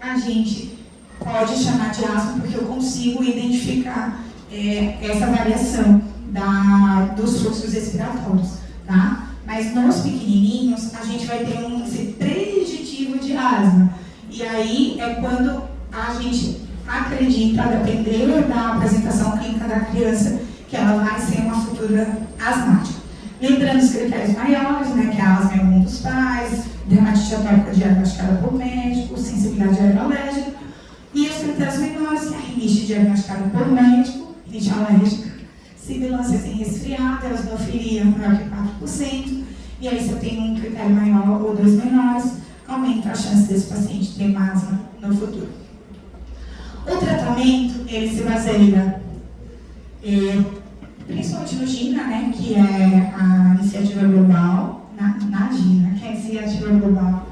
a gente pode chamar de asma porque eu consigo identificar essa variação dos fluxos respiratórios, tá? Mas nos pequenininhos, a gente vai ter um índice preditivo de asma. E aí é quando a gente acredita, a depender da apresentação clínica da criança, que ela vai ser uma futura asmática. Lembrando os critérios maiores, né, que a asma é um dos pais, dermatite atópica diagnosticada por médico, sensibilidade aeroalérgica, e os critérios menores, que é a rinite diagnosticada por médico, rinite alérgica, sibilância sem resfriado, eosinofilia maior que 4%, e aí se eu tenho um critério maior ou 2 menores, aumenta a chance desse paciente ter uma asma no futuro. O tratamento, ele se baseia principalmente no GINA, né, que é a iniciativa global, na GINA, que é a iniciativa global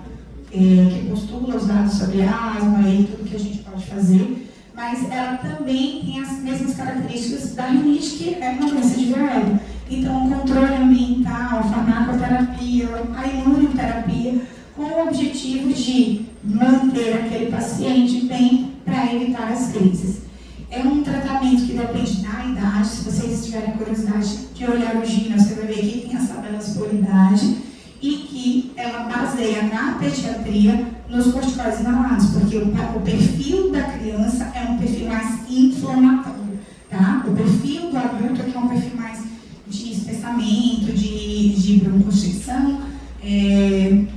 que postula os dados sobre a asma e tudo que a gente pode fazer, mas ela também tem as mesmas características da rinite, que é uma doença de VL. Então, o controle ambiental, a farmacoterapia, a imunoterapia, com o objetivo de manter aquele paciente bem para evitar as crises. É um tratamento que depende da idade. Se vocês tiverem curiosidade de olhar o GINA, você vai ver que tem as tabelas por idade e que ela baseia na pediatria nos corticoides inalados, porque o perfil da criança é um perfil mais inflamatório, tá? O perfil do adulto é que é um perfil mais de espessamento, de broncoconstricção,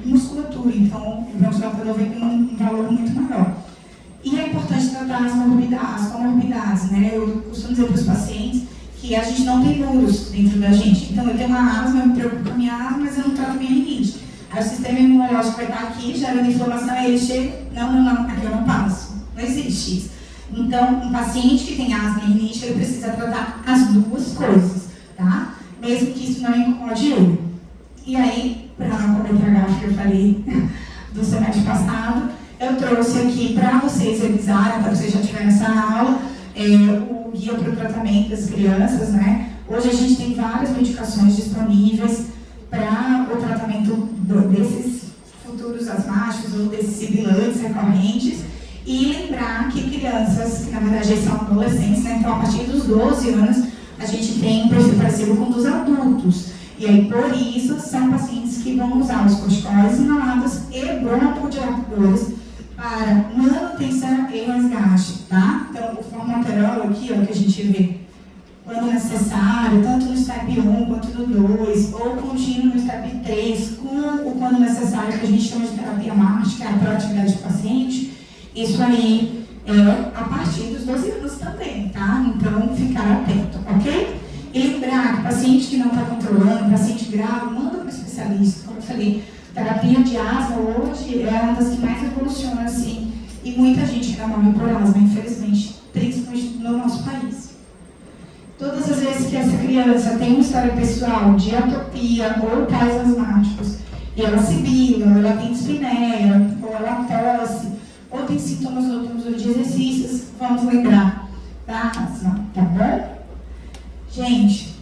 musculatura. Então, o bronquidilatador vem com um valor muito maior. E é importante tratar as comorbidades, né? Eu costumo dizer para os pacientes que a gente não tem muros dentro da gente. Então, eu tenho uma asma, eu me preocupo com a minha asma, mas eu não trato minha rinite. Aí o sistema imunológico vai estar aqui, gerando inflamação, aí ele chega, não, aqui eu não passo. Não existe isso. Então, um paciente que tem asma e rinite, ele precisa tratar as duas coisas, tá? Mesmo que isso não incomode ele. E aí, para não cometer a gafe que eu falei do semestre passado, eu trouxe aqui para vocês revisarem, para vocês já tiverem essa aula, o guia para o tratamento das crianças, né? Hoje a gente tem várias medicações disponíveis para o tratamento desses futuros asmáticos ou desses sibilantes recorrentes. E lembrar que crianças, que na verdade são adolescentes, né? Então a partir dos 12 anos, a gente tem um perfil parecido com o dos adultos. E aí, por isso, são pacientes que vão usar os corticoides inalados e broncodilatadores para manutenção e resgate, tá? Então, o formoterol aqui, ó, que a gente vê, quando necessário, tanto no STEP 1 quanto no 2, ou contínuo no STEP 3, com o quando necessário, que a gente chama de terapia MART, que é a proatividade do paciente, isso aí é a partir dos 12 anos também, tá? Então, ficar atento, ok? E lembrar que paciente que não está controlando, paciente grave, manda para o especialista, como eu falei. Terapia de asma hoje é uma das que mais evoluciona, assim, e muita gente ainda morre por asma, infelizmente, principalmente no nosso país. Todas as vezes que essa criança tem uma história pessoal de atopia ou pais asmáticos, e ela sibila, ou ela tem dispneia, ou ela tosse, ou tem sintomas noturnos de exercícios, vamos lembrar da asma, tá bom? Gente,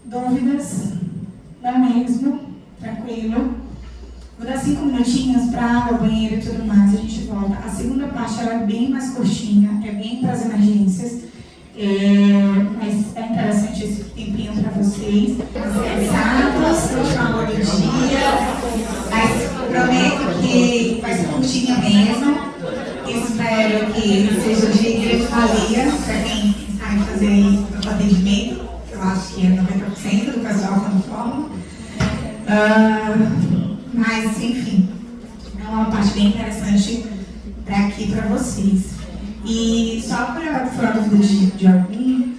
dúvidas? Não mesmo? Tranquilo? Vou dar 5 minutinhos para água, banheiro e tudo mais, a gente volta. A segunda parte ela é bem mais curtinha, é bem para as emergências, mas é interessante esse tempinho para vocês. Exatos, favor do dia, mas prometo que vai ser curtinha mesmo. Espero que seja de grande valia para quem sabe fazer o atendimento, eu acho que é 90% do pessoal quando forma. Mas, enfim, é uma parte bem interessante aqui para vocês. E só para falar de algum,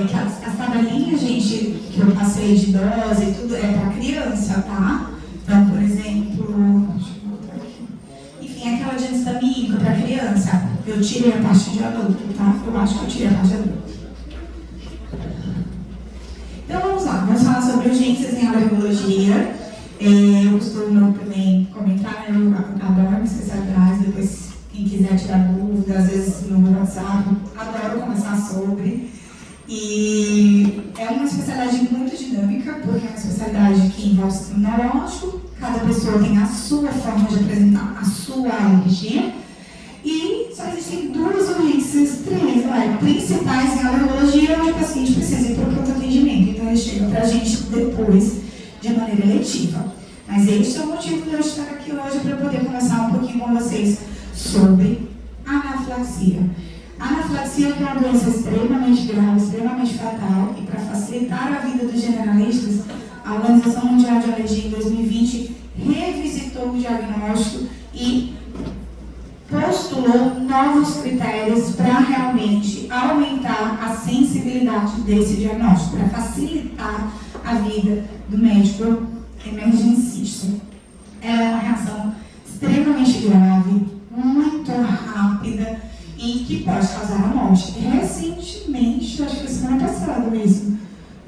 que as tabelinhas, gente, que eu passei de dose e tudo, é para criança, tá? Então, por exemplo, deixa eu voltar aqui. Enfim, aquela de antistamínico para criança, eu tirei a parte de adulto, tá? Eu acho que eu tirei a parte de adulto. Então, vamos lá, vamos falar sobre urgências em alergologia. Eu costumo também comentar, eu adoro me especializar, depois quem quiser tirar dúvidas, às vezes no WhatsApp, adoro conversar sobre. E é uma especialidade muito dinâmica, porque é uma especialidade que envolve o sistema neurológico, cada pessoa tem a sua forma de apresentar a sua alergia, e só existem 2 urgências, 3, principais em alergologia, onde o paciente precisa ir para o pronto atendimento, então ele chega para a gente depois, de maneira letiva. Mas este é o motivo de eu estar aqui hoje para poder conversar um pouquinho com vocês sobre anafilaxia. A anafilaxia é uma doença extremamente grave, extremamente fatal, e para facilitar a vida dos generalistas, a Organização Mundial de Alergia em 2020 revisitou o diagnóstico e postulou novos critérios para realmente aumentar a sensibilidade desse diagnóstico, para facilitar a vida do médico emergencista. Ela é uma reação extremamente grave, muito rápida e que pode causar a morte. Recentemente, acho que semana passada mesmo,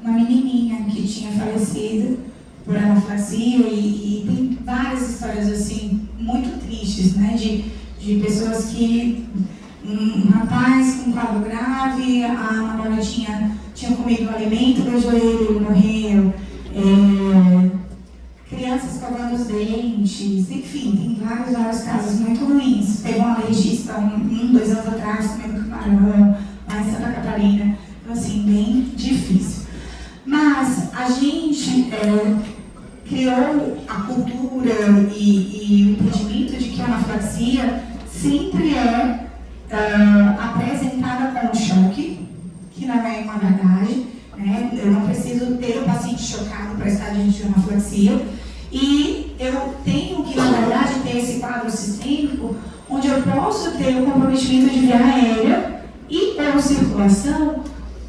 uma menininha que tinha falecido por anafilaxia e tem várias histórias assim, muito tristes, né, de pessoas que um rapaz com quadro grave, a namoradinha tinha comido um alimento, beijou ele, ele morreu. Crianças escovando os dentes, enfim, tem vários casos muito ruins. Teve um alergista 2 anos atrás comendo camarão, lá em Santa Catarina. Então, assim, bem difícil. Mas a gente criou a cultura e o entendimento de que a anafilaxia sempre é apresentada com um choque, que não é uma verdade, né? Eu não preciso ter o paciente chocado para estar diante de anafilaxia, e eu tenho que, na verdade, ter esse quadro sistêmico, onde eu posso ter o comprometimento de via aérea e ou circulação,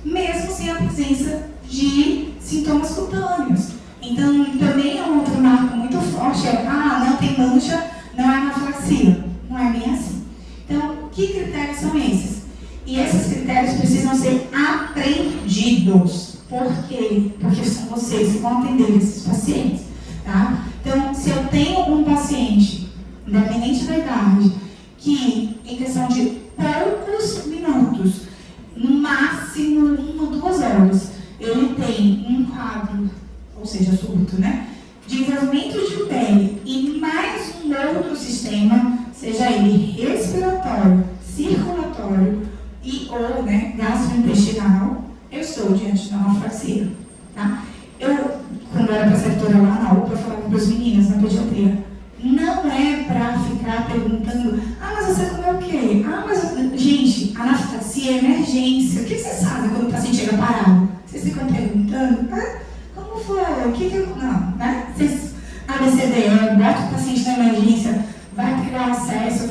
mesmo sem a presença de sintomas cutâneos. Então, também é um outro marco muito forte, não tem mancha, não é anafilaxia. Não é bem assim. Então, que critérios são esses? E esses critérios precisam ser aprendidos. Por quê? Porque são vocês que vão atender esses pacientes. Tá? Então, se eu tenho um paciente, independente da idade, que em questão de poucos minutos, no máximo 1 ou 2 horas, ele tem um quadro, ou seja, súbito, né? De envolvimento de pele e mais um outro sistema, seja ele respiratório, circulatório e ou gastrointestinal, eu estou diante de uma anafilaxia. Tá? Quando eu era preceptora lá na UPA, eu falava para os meninos na pediatria, não é para ficar perguntando, mas você comeu o quê? Gente, anafilaxia é emergência. O que vocês fazem quando o paciente chega parado? Vocês ficam perguntando, como foi? O que eu... Não, né? Vocês, ABCDE, bota o paciente na emergência, vai pegar acesso,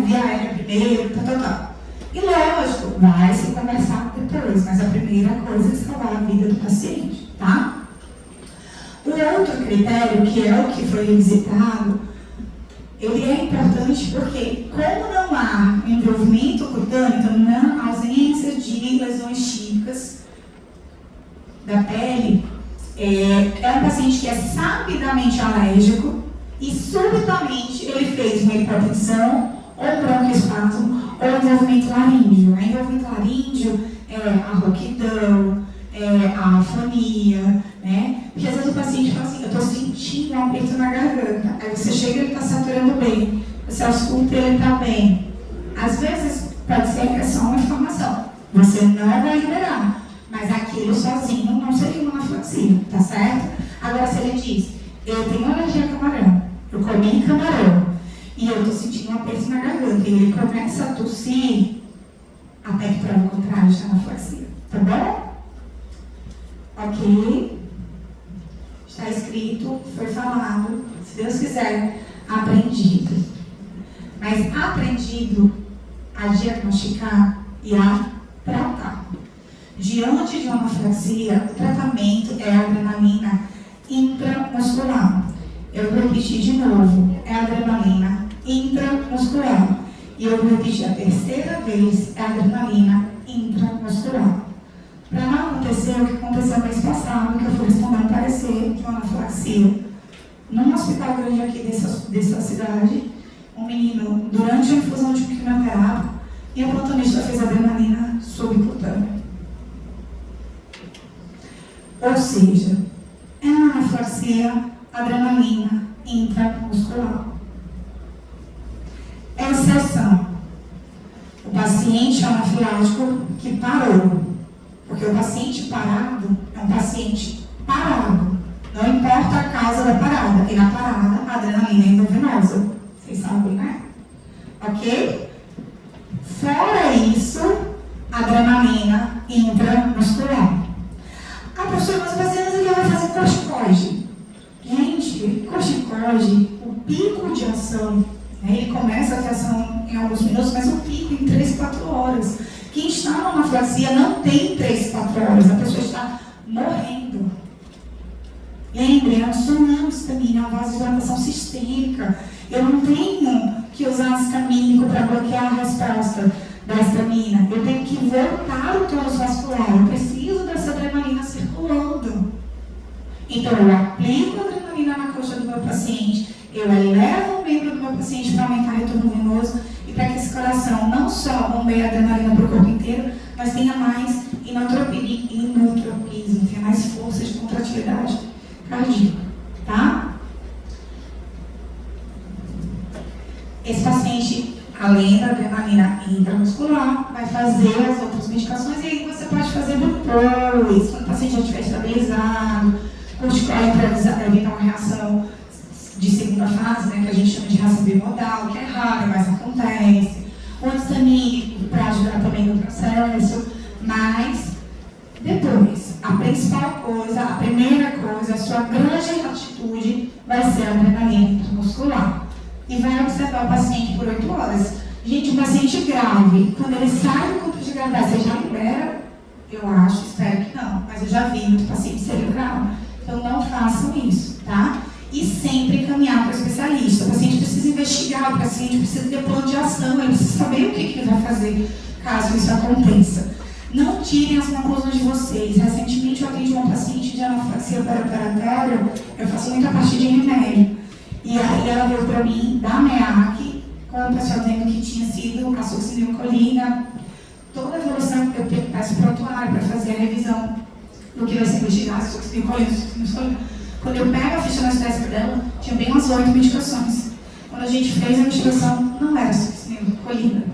via aérea primeiro, tal. E lógico, vai se conversar depois, mas a primeira coisa é salvar a vida do paciente, tá? O outro critério, que é o que foi revisitado, ele é importante porque, como não há envolvimento cutâneo, então não há ausência de lesões típicas da pele, é um paciente que é sabidamente alérgico e subitamente ele fez uma hipotensão, ou broncoespasmo, ou envolvimento laríngeo. A envolvimento laríngeo é a rouquidão, a afonia, né? Porque às vezes o paciente fala assim, eu estou sentindo um aperto na garganta. Aí você chega e ele está saturando bem. Você ausculta e ele está bem. Às vezes pode ser que é só uma informação. Você não vai liberar. Mas aquilo sozinho não seria uma anafilaxia, tá certo? Agora se ele diz, eu tenho alergia a camarão, eu comi camarão, e eu estou sentindo um aperto na garganta, e ele começa a tossir, até que prova o contrário de anafilaxia, tá bom? Ok? Está escrito, foi falado, se Deus quiser, aprendido. Mas aprendido a diagnosticar e a tratar. Diante de uma anafilaxia, o tratamento é a adrenalina intramuscular. Eu vou repetir de novo, é a adrenalina intramuscular. E eu vou repetir a terceira vez, é a adrenalina intramuscular. Para não acontecer o que aconteceu mês passado, que eu fui responder um parecer de uma anafilaxia. Num hospital grande aqui dessa cidade, um menino, durante a infusão de quimioterápico, e o plantonista fez adrenalina subcutânea. Ou seja, é uma anafilaxia adrenalina intramuscular. Exceção. O paciente anafilático que parou. Porque o paciente parado é um paciente parado. Não importa a causa da parada. E na parada, a adrenalina é endovenosa. Vocês sabem, né? Ok? Fora isso, adrenalina intramuscular. Ah, professor, mas o paciente ele vai fazer corticoide. Gente, corticoide, o pico de ação, né, ele começa a ter ação em alguns minutos, mas o pico em 3, 4 horas. Quem está numa anafilaxia não tem 3, 4 horas, a pessoa está morrendo. Lembre, a sonamhistamina é uma vasodilatação sistêmica. Eu não tenho que usar antistamínico para bloquear a resposta da histamina. Eu tenho que voltar o tônus vascular. Eu preciso dessa adrenalina circulando. Então, eu aplico a adrenalina na coxa do meu paciente, eu elevo o membro do meu paciente para aumentar o retorno venoso e para que esse coração não só bombeie a adrenalina para o corpo inteiro, mas tenha mais inotropismo, tenha mais força de contratividade cardíaca, tá? Esse paciente, além da adrenalina intramuscular, vai fazer as outras medicações e aí você pode fazer depois, quando o paciente já estiver estabilizado, corticoide para evitar uma reação de segunda fase, né, que a gente chama de reação bimodal, que é rara, mas acontece. O antistamínico para ajudar também no processo, mas depois, a principal coisa, a primeira coisa, a sua grande atitude vai ser a adrenalina intramuscular. E vai observar o paciente por 8 horas. Gente, um paciente grave, quando ele sai do campo de gravidade, você já libera? Eu acho, espero que não, mas eu já vi muito paciente cerebral. Então não façam isso, tá? E sempre encaminhar para o especialista. O paciente precisa investigar, o paciente precisa ter plano de ação, ele precisa saber o que ele vai fazer caso isso aconteça. Não tirem as conclusões de vocês. Recentemente eu atendi uma paciente de anafilaxia perioperatória, eu faço muita parte de remédio. E aí ela veio para mim da MEAC, com o pessoal dizendo que tinha sido a succinilcolina. Toda a evolução eu peço para o atuário para fazer a revisão do que vai ser investigado, succinilcolina. Quando eu pego a ficha anestésica dela, tinha bem umas 8 medicações. Quando a gente fez a investigação, não era succinilcolina.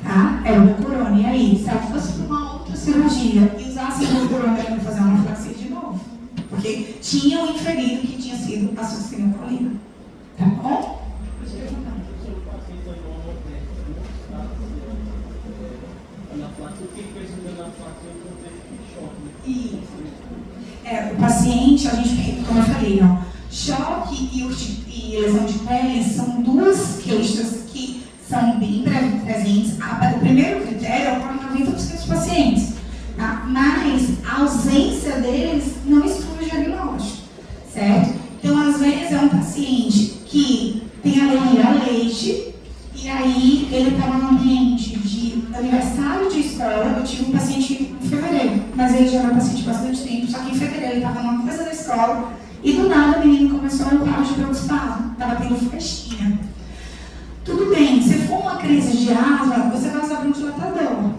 Tá? Era o glucurone. E aí, se ela fosse para uma outra cirurgia e usasse o glucurone para fazer uma anafilaxia de novo? Porque tinham inferido que tinha sido a succinilcolina. Tá bom? Isso. O paciente, a gente, como eu falei, ó, choque e lesão de pele são duas queixas que são bem presentes. O primeiro critério ocorre em 90% dos pacientes. Tá? Mas a ausência deles não exclui o diagnóstico, certo? Então, às vezes, é um paciente que tem ele estava num ambiente de aniversário de escola. Eu tive um paciente em fevereiro, mas ele já era paciente há bastante tempo, só que em fevereiro ele estava numa coisa da escola e do nada o menino começou a lutar de preocupado, estava tendo festinha. Tudo bem, se for uma crise de asma, você vai usar bronquidilatador.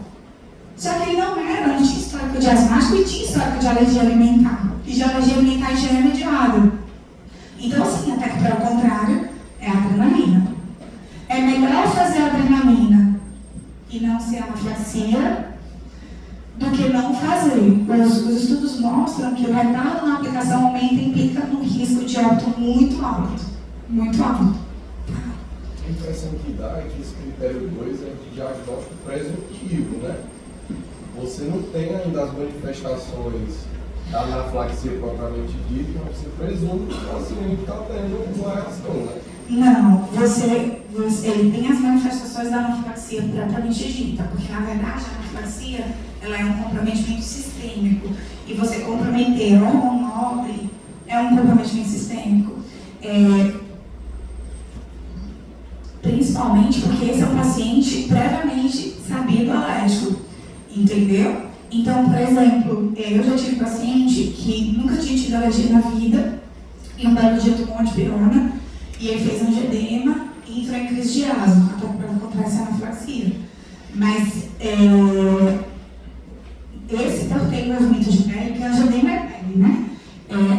Só que ele não tinha histórico de asmático e tinha histórico de alergia alimentar. E de alergia alimentar já é mediado. Então, assim, até que pelo contrário, é a adrenalina. É melhor fazer a adrenalina e não ser anafilaxia do que não fazer. Os estudos mostram que o retardo na aplicação aumenta e implica num risco de óbito muito alto. Muito alto.
A impressão que dá é que esse critério 2 é de diagnóstico presuntivo, né? Você não tem ainda as manifestações da anafilaxia propriamente dita, mas você presume que o paciente está tendo uma reação, né?
Não, ele tem as manifestações da anafilaxia propriamente dita, porque na verdade a anafilaxia ela é um comprometimento sistêmico e você comprometer órgão nobre é um comprometimento sistêmico. Principalmente porque esse é um paciente previamente sabido alérgico, entendeu? Então, por exemplo, eu já tive paciente que nunca tinha tido alergia na vida e um belo dia tomou antiperona e ele fez angedema e entrou em crise de asma, até para encontrar essa anafilaxia. Mas esse por ter envolvimento de pele, que angedema é pele, né?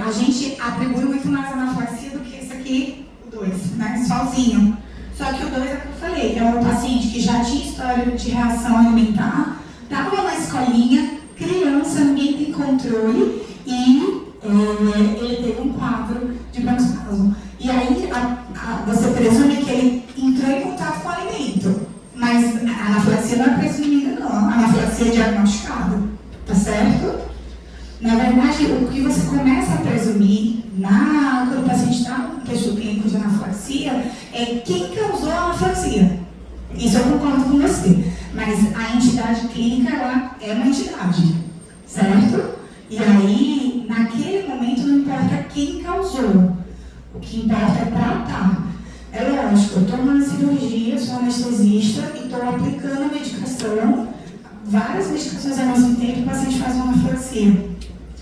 A gente atribui muito mais anafilaxia do que esse aqui, o 2, né? Sozinho. Só que o 2 é o que eu falei, é um paciente que já tinha história de reação alimentar, estava na escolinha, criança, ninguém tem controle, e ele teve um quadro de broncoespasmo. E aí você presume que ele entrou em contato com o alimento, mas a anafilaxia não é presumida, não, a anafilaxia é diagnosticada, tá certo? Na verdade, o que você começa a presumir quando o paciente está no contexto clínico de anafilaxia é quem causou a anafilaxia. Isso eu concordo com você. Mas a entidade clínica, ela é uma entidade, certo? E aí, naquele momento, não importa quem causou. O que importa é tratar. É lógico, eu estou numa cirurgia, sou anestesista e estou aplicando a medicação, várias medicações ao mesmo tempo, e o paciente faz uma anafilaxia.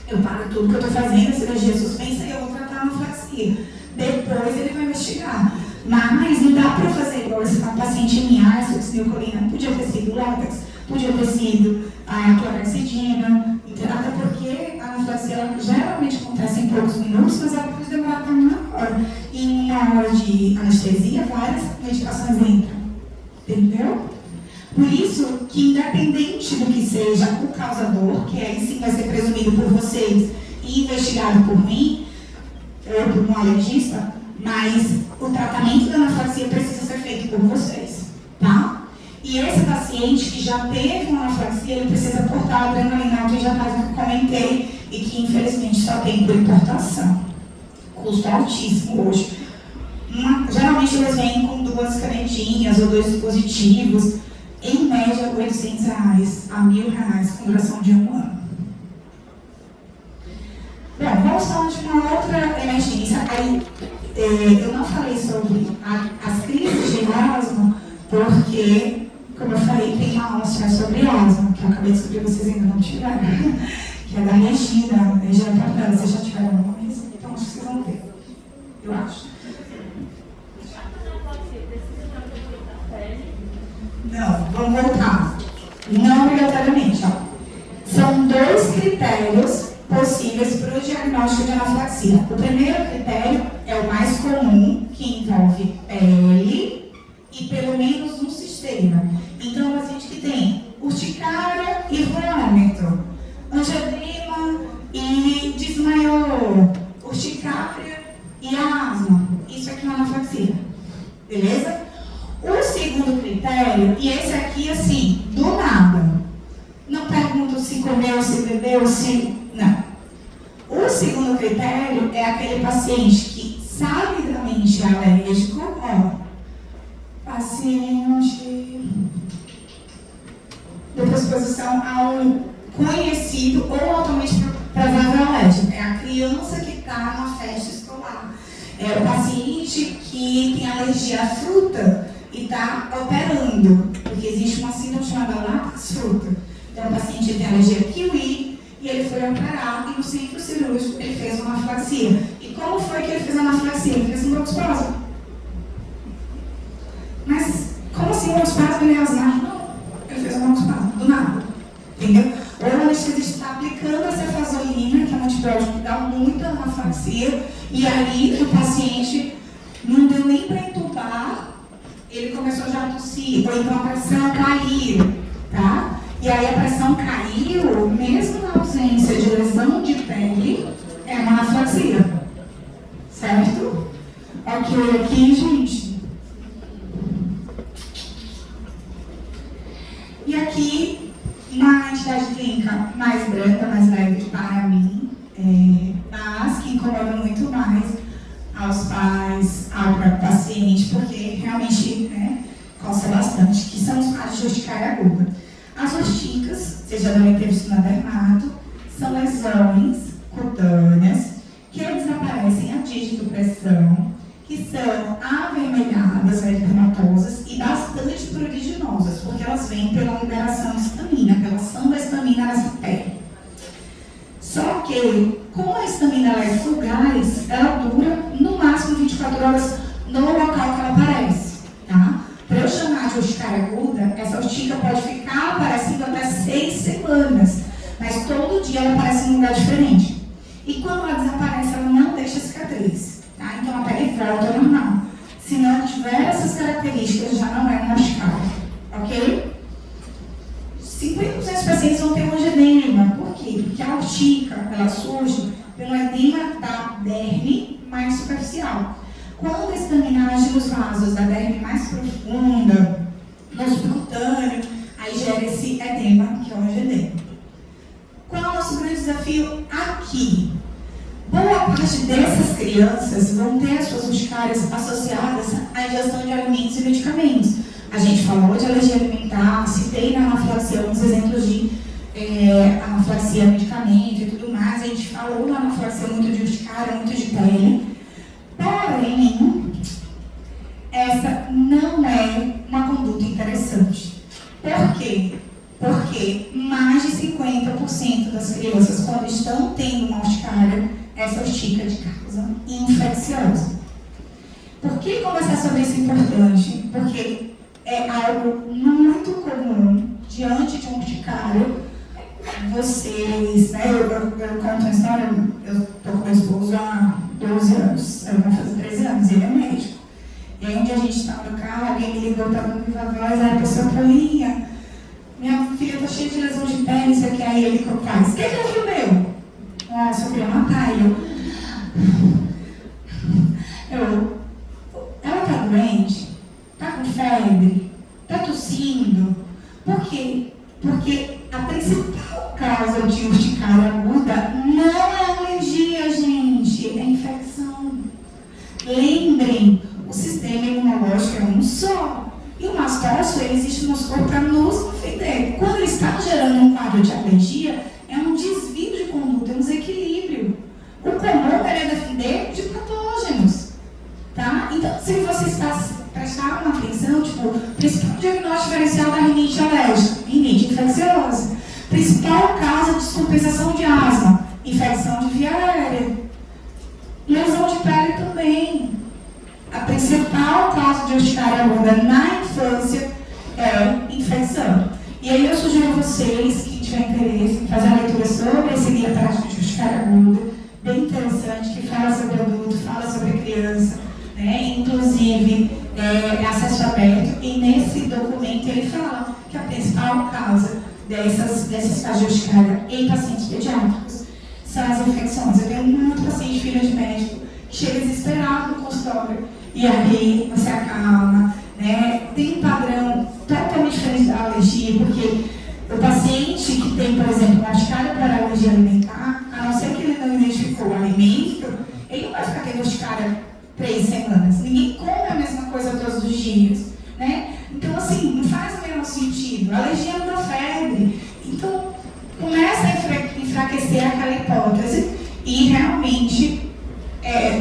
Eu paro tudo que eu estou fazendo, a cirurgia suspensa, e eu vou tratar a anafilaxia. Depois ele vai investigar. Mas não dá para fazer igual esse paciente minha, succinilcolina, podia ter sido látex, podia ter sido a clorexidina, até porque a anafilaxia geralmente acontece em poucos minutos, mas ela pode demorar até uma hora. E em uma hora de anestesia, várias medicações entram, entendeu? Por isso que, independente do que seja o causador, que aí sim vai ser presumido por vocês e investigado por mim, ou por um alergista, mas o tratamento da anafilaxia precisa ser feito por vocês, tá? E esse paciente que já teve uma anafilaxia, ele precisa portar a adrenalina autoinjetável que eu comentei e que infelizmente só tem por importação. Custo altíssimo hoje. Geralmente eles vêm com 2 canetinhas ou 2 dispositivos, em média R$ 800 a R$ 1.000, com duração de 1 ano. Bom, vamos falar de uma outra emergência. Aí, eu não falei sobre as crises de asma, porque, como eu falei, tem uma aula só sobre asma, que eu acabei de descobrir, vocês ainda não tiveram, que é da Regina, Regina. Vocês já tiveram uma vez? Então, acho que vocês vão ver. Eu acho. Não, vamos voltar. Não obrigatoriamente, ó. São 2 critérios possíveis para o diagnóstico de anafilaxia. O primeiro critério é o mais comum, que envolve pele e pelo menos um sistema. Então, o paciente que tem urticária e vômito, angedema e desmaiou, urticária e asma. Isso aqui é uma anafilaxia. Beleza? O segundo critério, e esse aqui assim, do nada. Não pergunto se comeu, se bebeu, se... Não. O segundo critério é aquele paciente que sabidamente é alérgico, paciente de predisposição a um conhecido ou altamente provável alérgico. É a criança que está na festa escolar. É o paciente que tem alergia à fruta e está operando, porque existe uma síndrome chamada látex fruta. Então, o paciente tem alergia a kiwi e ele foi operar e no centro cirúrgico ele fez uma anafilaxia. E como foi que ele fez a anafilaxia? Ele fez um broncoespasmo. Mas, como assim um broncoespasmo ele é asmático? Não, ele fez um broncoespasmo, do nada. Entendeu? Ou o anestesista está aplicando a cefazolina, que é um antibiótico que dá muita anafilaxia, e aí o paciente não deu nem para entubar, ele começou já a tossir, ou então a pressão caiu, tá? E aí a pressão caiu, mesmo na ausência de lesão de pele, é uma anafilaxia. Certo? Ok, aqui, gente. E aqui, uma entidade clínica mais branda, mais leve para mim, mas que incomoda muito mais aos pais, ao próprio paciente, porque realmente costa bastante, que são os casos de urticária aguda. As urticas, vocês já devem ter visto na dermato, são lesões cutâneas que desaparecem a dígito-pressão, que são avermelhadas, eritematosas e bastante pruriginosas, porque elas vêm pela liberação de histamina, pela ação da histamina nessa pele. Só que, como a histamina ela é fugaz, ela dura no máximo 24 horas no local que ela aparece, tá? Para eu chamar de urticária aguda, essa urtica pode ficar aparecendo até 6 semanas, mas todo dia ela aparece em um lugar diferente. E quando ela desaparece, ela não deixa cicatriz, tá? Então a pele volta ao normal. Se não tiver essas características, já não é uma urticária, ok? 50% dos pacientes vão ter um angedema. Por quê? Porque a urtica, ela surge pelo edema da derme mais superficial. Quando a histamina age nos vasos da derme mais profunda, no subcutâneo, aí gera esse edema, que é o angedema. Qual é o nosso grande desafio aqui? Boa parte dessas crianças vão ter as suas urticárias associadas à ingestão de alimentos e medicamentos. A gente falou de alergia alimentar, citei na anafilaxia alguns exemplos de anafilaxia a medicamento e tudo mais. A gente falou na anafilaxia muito de urticária, muito de pele. Porém, essa não é uma conduta interessante. Por quê? Porque mais de 50% das crianças, quando estão tendo uma urticária, essa urtica de causa infecciosa. Por que conversar sobre isso é importante? Porque é algo muito comum diante de um urticário. Vocês, eu conto uma história, eu estou com meu esposo há 12 anos, eu vou fazer 13 anos, ele é médico. E aí um dia a gente estava no carro, alguém me ligou, estava no viva voz, aí a pessoa Paulinha, minha filha está cheia de lesão de pele, isso aqui, aí ele faz, quem já viu meu? Ah, só queria matar ela está doente? Está com febre? Está tossindo? Por quê? Porque a principal causa de urticária aguda não é alergia, gente, é infecção. Lembrem, o sistema imunológico é um só. E o mastócito, ele existe no nosso corpo para nos defender. Quando ele está gerando um quadro de alergia, é um desvio de conduta, é um desequilíbrio. O comum é defender de patógenos. Tá? Então, se você prestar uma atenção, principal diagnóstico diferencial da rinite alérgica, rinite infecciosa. Principal causa de descompensação de asma, infecção de via aérea. Lesão de pele também. A principal causa de urticária aguda na infância é infecção. E aí eu sugiro a vocês que tiverem interesse em fazer a leitura sobre esse guia prático de urticária aguda, bem interessante, que fala sobre adulto, fala sobre criança, inclusive acesso aberto, e nesse documento ele fala que a principal causa desses casos de urticária em pacientes pediátricos são as infecções. Eu tenho muito paciente filho de médico que chega desesperado no consultório, e aí você acalma, tem um padrão totalmente diferente da alergia, porque o paciente que tem, por exemplo, uma urticária para alergia alimentar, a não ser que ele não identificou o alimento, ele não vai ficar tendo urticária 3 semanas. Ninguém come a mesma coisa todos os dias, Então, assim, não faz o mesmo sentido. A alergia não dá febre. Então, começa a enfraquecer aquela hipótese e realmente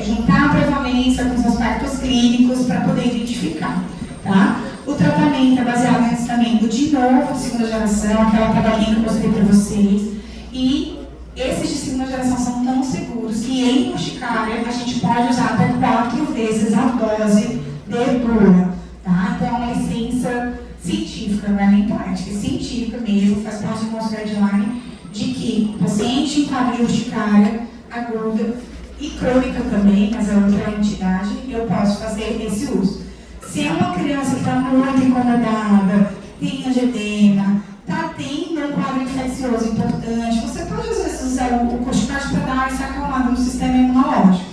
juntar a prevalência com os aspectos clínicos para poder identificar. tá? O tratamento é baseado em tratamento de novo de segunda geração, aquela tabelinha que eu mostrei para vocês. E esses de segunda geração são tão seguros que em urticária a gente pode usar até 4 vezes a dose de bula, tá? Então é uma licença científica, não é nem prática, é científica mesmo, faz parte do nosso guideline, de que paciente em quadro de urticária aguda e crônica também, mas é outra entidade, eu posso fazer esse uso. Se é uma criança que está muito incomodada, tem angedema, está tendo um quadro infeccioso importante, você pode às vezes usar o corticoide para dar essa acalmada no sistema imunológico.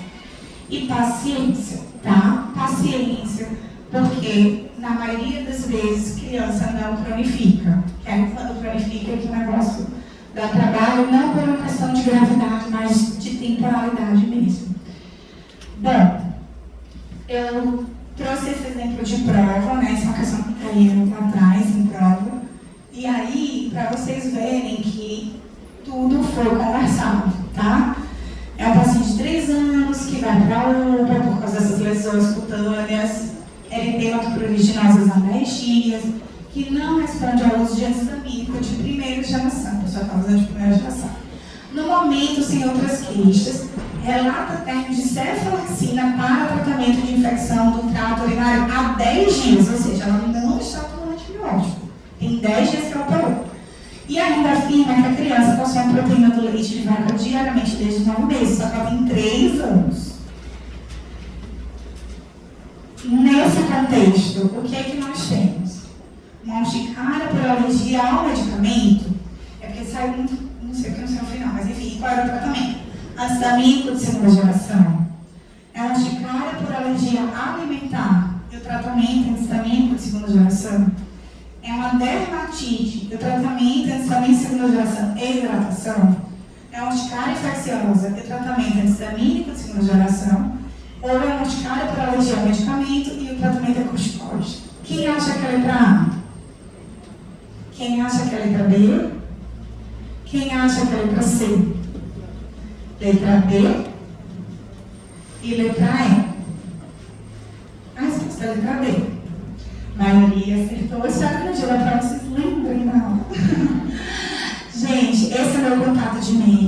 E paciência, tá? Paciência, porque na maioria das vezes criança não cronifica. Que aí quando cronifica é que o negócio dá trabalho, não por uma questão de gravidade, mas de temporalidade mesmo. Bom, eu trouxe esse exemplo de prova, né? Essa é uma questão que caiu lá atrás em prova. E aí, para vocês verem que tudo foi conversado, tá? É um paciente de 3 anos que vai para a UPA por causa dessas lesões cutâneas, eritema-pruriginosas há 10 dias, que não responde ao uso de antistamínico de primeira geração, a pessoa está usando de primeira geração. No momento, sem outras queixas, relata término de cefalexina para tratamento de infecção do trato urinário há 10 dias, ou seja, ela ainda não está tomando antibiótico. Tem 10 dias que ela parou. E ainda afirma que a criança consome proteína do leite de vaca diariamente desde 9 meses, só que ela tem 3 anos. Nesse contexto, o que é que nós temos? Uma urticária por alergia ao medicamento, é porque saiu muito, não sei o que não sei no final, mas enfim, qual era o tratamento? Antistamínico de segunda geração. É uma urticária por alergia alimentar, e o tratamento antistamínico de segunda geração. É uma dermatite, o tratamento antistamínico de segunda geração e hidratação. É uma urticária infecciosa, e o tratamento antistamínico de segunda geração. Ou é uma urticária por alergia ao medicamento e o tratamento é corticoide. Quem acha que é a letra A? Quem acha que é a letra B? Quem acha que é a letra C? Letra B e letra E. A resposta é a letra B. A maioria acertou. Espero que no dia da prova vocês lembrem da aula. Gente, esse é o meu contato de e-mail.